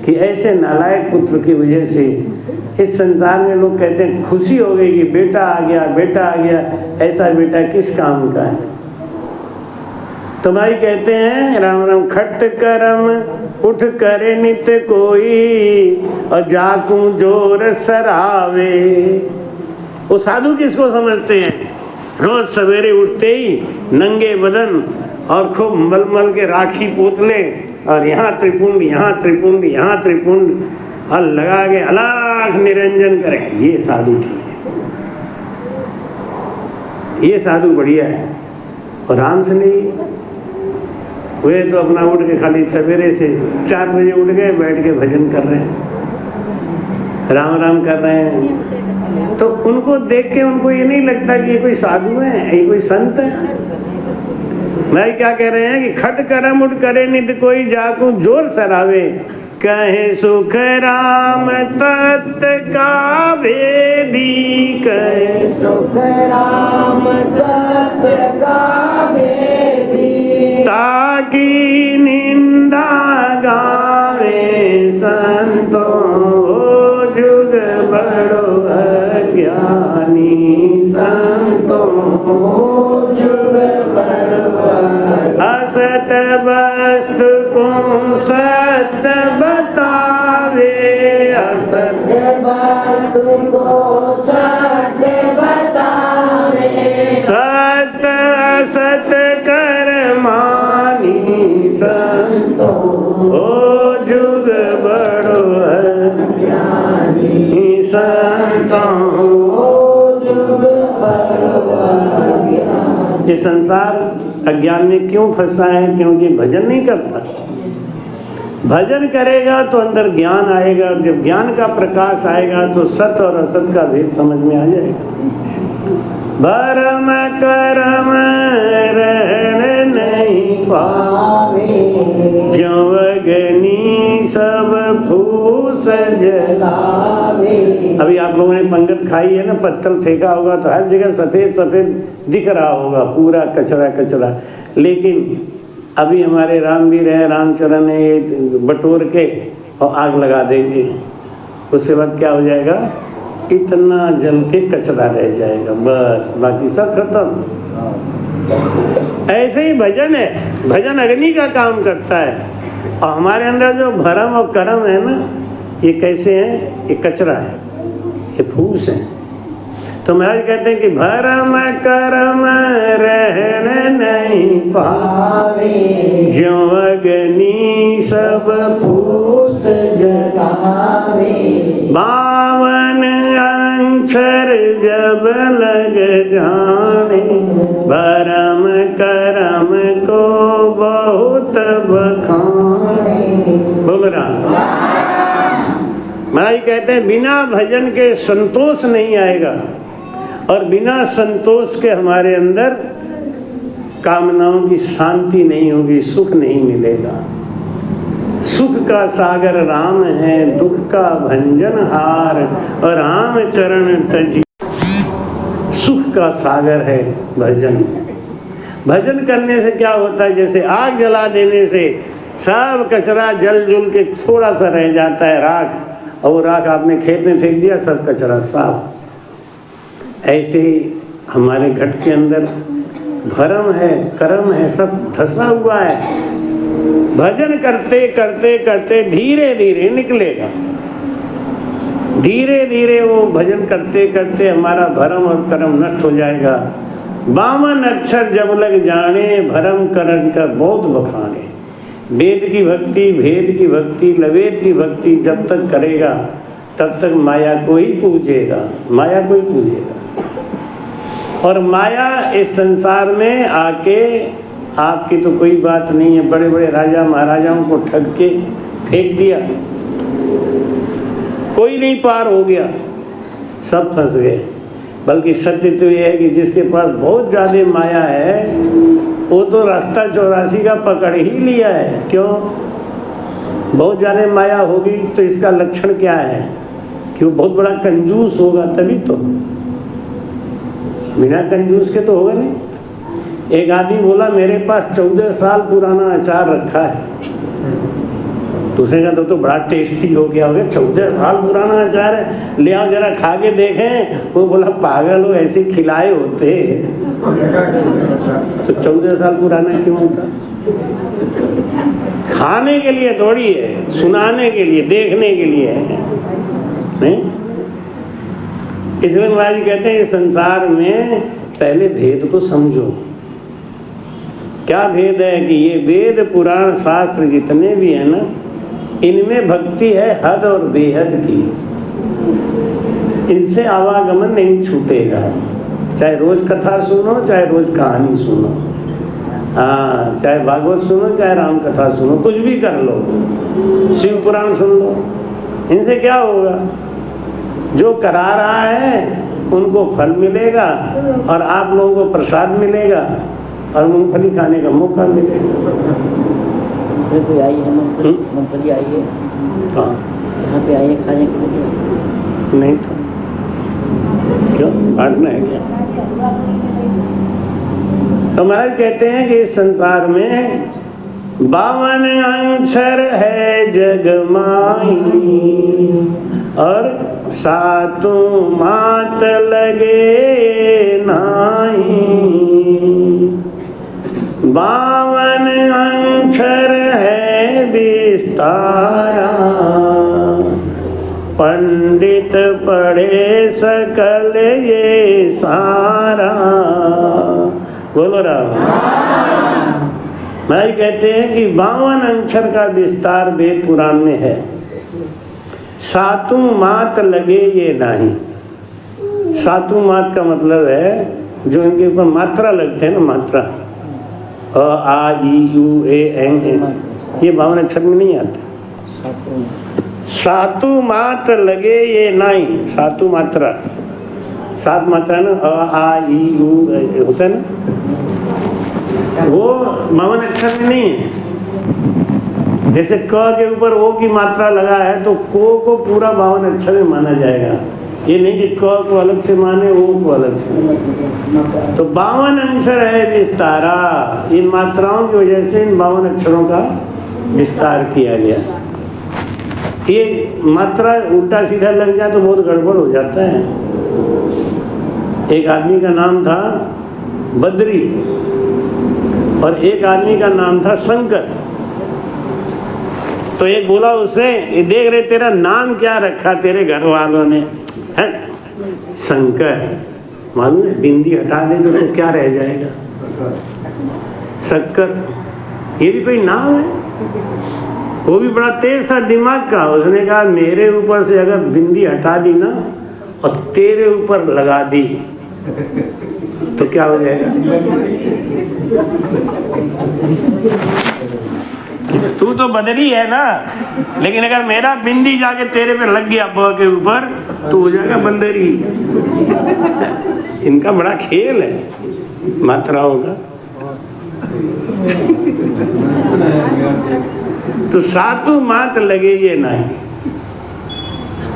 कि ऐसे नालायक पुत्र की वजह से इस संसार में लोग कहते हैं खुशी हो गई कि बेटा आ गया, बेटा आ गया। ऐसा बेटा किस काम का है? तो भाई कहते हैं राम राम, खट करम उठ करे नित कोई, और जाकू जोर सरावे। वो साधु किसको समझते हैं? रोज सवेरे उठते ही नंगे बदन और खूब मलमल के राखी पोतले, और यहाँ त्रिपुंड, यहाँ त्रिपुंड, यहाँ त्रिपुंड, और लगा के अलाख निरंजन करे, ये साधु ठीक है, ये साधु बढ़िया है। और राम से नहीं, वे तो अपना उठ के खाली सवेरे से 4 बजे उठ गए, बैठ के भजन कर रहे हैं, राम राम कर रहे हैं। तो उनको देख के उनको ये नहीं लगता कि ये कोई साधु है, ये कोई संत है। भाई क्या कह रहे हैं कि खट करम उठ करे नित कोई, जाकू जोर सरावे, कहे सुख राम तत्त का भेदी, कहे सुख राम तत्त का भेदी, ताकि निंदा गावे संतों, जुग बड़ो अज्ञानी संतों, जुग बड़ो असत वस्तु को सत्य बतावे, असत वस्तु को सत्य बतावे, सत्य असत कर मानी संतों, ओ जुग बड़ो अज्ञानी संतों, ओ जुग बड़ो अज्ञानी। ये संसार अज्ञान में क्यों फंसा है? क्योंकि भजन नहीं करता। भजन करेगा तो अंदर ज्ञान आएगा, और जब ज्ञान का प्रकाश आएगा तो सत्य और असत का भेद समझ में आ जाएगा। भरम करम रहन नहीं पावे, ज्यों अग्नि सब फूस जलावे। अभी आप लोगों ने पंगत खाई है ना, पत्तल फेंका होगा तो हर जगह सफेद सफेद दिख रहा होगा, पूरा कचरा कचरा। लेकिन अभी हमारे रामवीर है, रामचरण है, ये बटोर के और आग लगा देंगे, उसके बाद क्या हो जाएगा? इतना जल के कचरा रह जाएगा, बस बाकी सब खत्म। ऐसे ही भजन है, भजन अग्नि का काम करता है। और हमारे अंदर जो भरम और कर्म है ना, ये कैसे हैं? ये कचरा है, ये फूस है। तो महाराज कहते हैं कि भरम करम रहन नहीं पावे, ज्यों अग्नि सब फूस जलावे। बावन अक्षर जब लग जाने, भरम करम को बहुत बखाने। बोल रहा महाराज कहते हैं बिना भजन के संतोष नहीं आएगा, और बिना संतोष के हमारे अंदर कामनाओं की शांति नहीं होगी, सुख नहीं मिलेगा। सुख का सागर राम है, दुख का भंजन हार, और राम चरण तजी। सुख का सागर है भजन। भजन करने से क्या होता है? जैसे आग जला देने से सब कचरा जल जुल के थोड़ा सा रह जाता है राख, और वो राख आपने खेत में फेंक दिया, सब कचरा साफ। ऐसे हमारे घट के अंदर भरम है, कर्म है, सब धसा हुआ है। भजन करते करते करते धीरे धीरे निकलेगा, धीरे धीरे वो भजन करते करते हमारा भरम और कर्म नष्ट हो जाएगा। 52 अक्षर जब लग जाने, भरम कर्म का बहुत बखाने। वेद की भक्ति, भेद की भक्ति, लवेद की भक्ति जब तक करेगा तब तक माया को ही पूजेगा, माया को ही पूजेगा। और माया इस संसार में आके आपकी तो कोई बात नहीं है, बड़े बड़े राजा महाराजाओं को ठग के फेंक दिया, कोई नहीं पार हो गया, सब फंस गए। बल्कि सत्य तो यह है कि जिसके पास बहुत ज्यादा माया है वो तो रास्ता 84 का पकड़ ही लिया है। क्यों? बहुत ज्यादा माया होगी तो इसका लक्षण क्या है कि वो बहुत बड़ा कंजूस होगा, तभी तो। बिना कंजूस के तो होगा नहीं। एक आदमी बोला मेरे पास 14 साल पुराना अचार रखा है, तो उसने कहा तो बड़ा टेस्टी हो गया होगा, 14 साल पुराना अचार है, ले आओ जरा खा के देखें। वो बोला पागल हो, ऐसे खिलाए होते तो 14 साल पुराना क्यों होता? खाने के लिए थोड़ी है, सुनाने के लिए, देखने के लिए है, नहीं? इसलिए महाराज जी कहते हैं इस संसार में पहले भेद को समझो। क्या भेद है कि ये वेद पुराण शास्त्र जितने भी है ना, इनमें भक्ति है हद और बेहद की। इनसे आवागमन नहीं छूटेगा, चाहे रोज कथा सुनो, चाहे रोज कहानी सुनो, हाँ, चाहे भागवत सुनो, चाहे राम कथा सुनो, कुछ भी कर लो, शिव पुराण सुन लो। इनसे क्या होगा? जो करा रहा है उनको फल मिलेगा, और आप लोगों को प्रसाद मिलेगा, और मूंगफली खाने का मौका मिलेगा। कोई आई है मूंगफली आई है, हाँ, यहाँ पे आई है खाने के लिए? नहीं था। क्यों बांटना है क्या? तो महाराज कहते हैं कि इस संसार में 52 अक्षर है जग माई, और 7 मात लगे नाई। 52 अक्षर है विस्तारा, पंडित पढ़े सकल ये सारा। बोलो राम। भाई कहते हैं कि 52 अक्षर का विस्तार वेद पुराण में है। 7 मात लगे ये नहीं। 7 मात का मतलब है जो इनके ऊपर मात्रा लगते हैं ना, मात्रा, अ आ ई यू ए एन, ये 52 अक्षर में नहीं आते। 7 मात लगे ये नहीं, 7 मात्रा, 7 मात्रा ना, अ आ ई यू होता है ना, वो 52 अक्षर में नहीं है। जैसे क के ऊपर ओ की मात्रा लगा है तो को पूरा 52 अक्षर में माना जाएगा। ये नहीं कि क को अलग से माने, ओ को अलग से। तो 52 अक्षर है विस्तारा। इन मात्राओं की वजह से इन 52 अक्षरों का विस्तार किया गया। ये मात्रा उल्टा सीधा लग जाए तो बहुत गड़बड़ हो जाता है। एक आदमी का नाम था बद्री और एक आदमी का नाम था शंकर। तो एक बोला उससे, ये देख रहे तेरा नाम क्या रखा तेरे घर वालों ने? है शंकर। मालूम है बिंदी हटा दे तो क्या रह जाएगा? शक्कर। ये भी कोई नाम है? वो भी बड़ा तेज था दिमाग का। उसने कहा मेरे ऊपर से अगर बिंदी हटा दी ना और तेरे ऊपर लगा दी तो क्या हो जाएगा? तू तो बदरी है ना, लेकिन अगर मेरा बिंदी जाके तेरे पे लग गया ब के ऊपर तो हो जाएगा बंदरी। इनका बड़ा खेल है मात्राओं का। तो सातों मात लगे ये नहीं।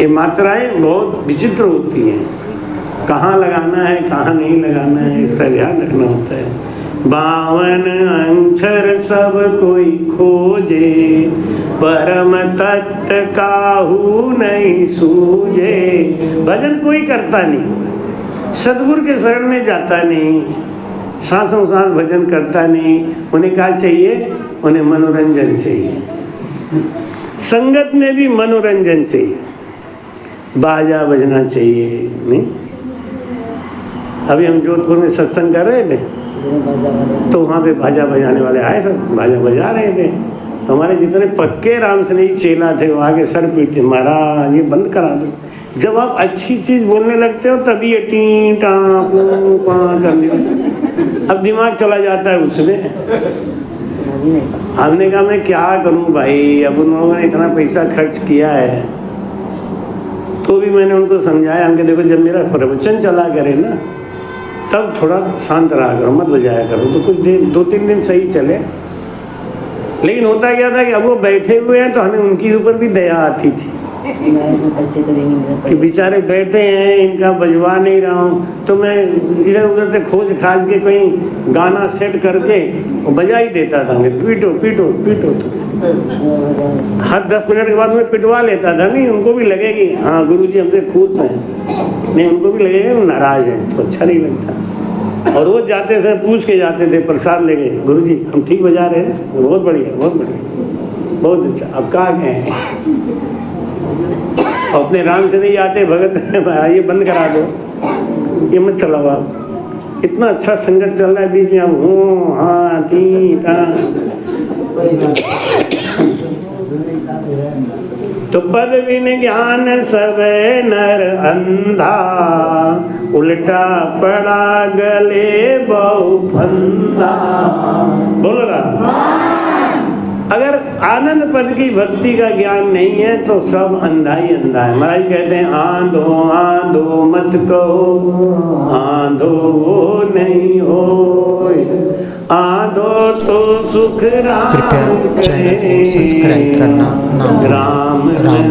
ये मात्राएं बहुत विचित्र होती हैं, कहाँ लगाना है कहाँ नहीं लगाना है इसका ध्यान रखना होता है। 52 अक्षर सब कोई खोजे, परम तत्व काहू नहीं सूझे। भजन कोई करता नहीं, सदगुरु के शरण में जाता नहीं, सांसों सांस भजन करता नहीं। उन्हें क्या चाहिए? उन्हें मनोरंजन चाहिए। संगत में भी मनोरंजन चाहिए, बाजा बजना चाहिए। नहीं, अभी हम जोधपुर में सत्संग कर रहे थे तो वहां पे बाजा बजाने वाले आए, सब बाजा बजा रहे थे। तो हमारे जितने पक्के रामसनेही चेला थे वो आगे सर पीटते, महाराज ये बंद करा दो। जब आप अच्छी चीज बोलने लगते हो तभी ये टी टा पू पा करने लगते। अब दिमाग चला जाता है उसमें। हमने कहा मैं क्या करूं भाई, अब उन लोगों ने इतना पैसा खर्च किया है। तो भी मैंने उनको समझाया, हमके देखो जब मेरा प्रवचन चला करे ना तब थोड़ा शांत रहा करो, मत बजाया करो। तो कुछ देर 2-3 दिन सही चले, लेकिन होता क्या था कि अब वो बैठे हुए हैं तो हमें उनके ऊपर भी दया आती थी कि बेचारे बैठे हैं, इनका बजवा नहीं रहा हूँ। तो मैं इधर उधर से खोज खाज के कहीं गाना सेट करके बजा ही देता था। मैं पीटो पीटो पीटो तो हर 10 मिनट के बाद मैं पिटवा लेता था। नहीं उनको भी लगेगी हाँ गुरुजी हमसे खुश हैं, नहीं उनको भी लगेगा नाराज है तो अच्छा नहीं लगता। और रोज जाते थे, पूछ के जाते थे प्रसाद लेके, गुरुजी हम ठीक बजा रहे हैं? बहुत बढ़िया बहुत बढ़िया बहुत अच्छा। अब कहाँ गए? अपने राम से नहीं आते भगत ये बंद करा दो, ये मत चलाओ आप। इतना अच्छा संगत चल रहा है बीच में आप हो हाँ ती ता। तो पद विन ज्ञान सब नर अंधा, उल्टा पड़ा गले बहु फंदा। बोलो रहा। अगर आनंद पद की भक्ति का ज्ञान नहीं है तो सब अंधा ही अंधा है। महाराज कहते हैं आंधो आंधो मत कहो, आंधो वो नहीं हो, आंधो तो सुख राम। कृपया चैनल को सब्सक्राइब करना ना भूलें। राम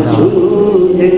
सूझे।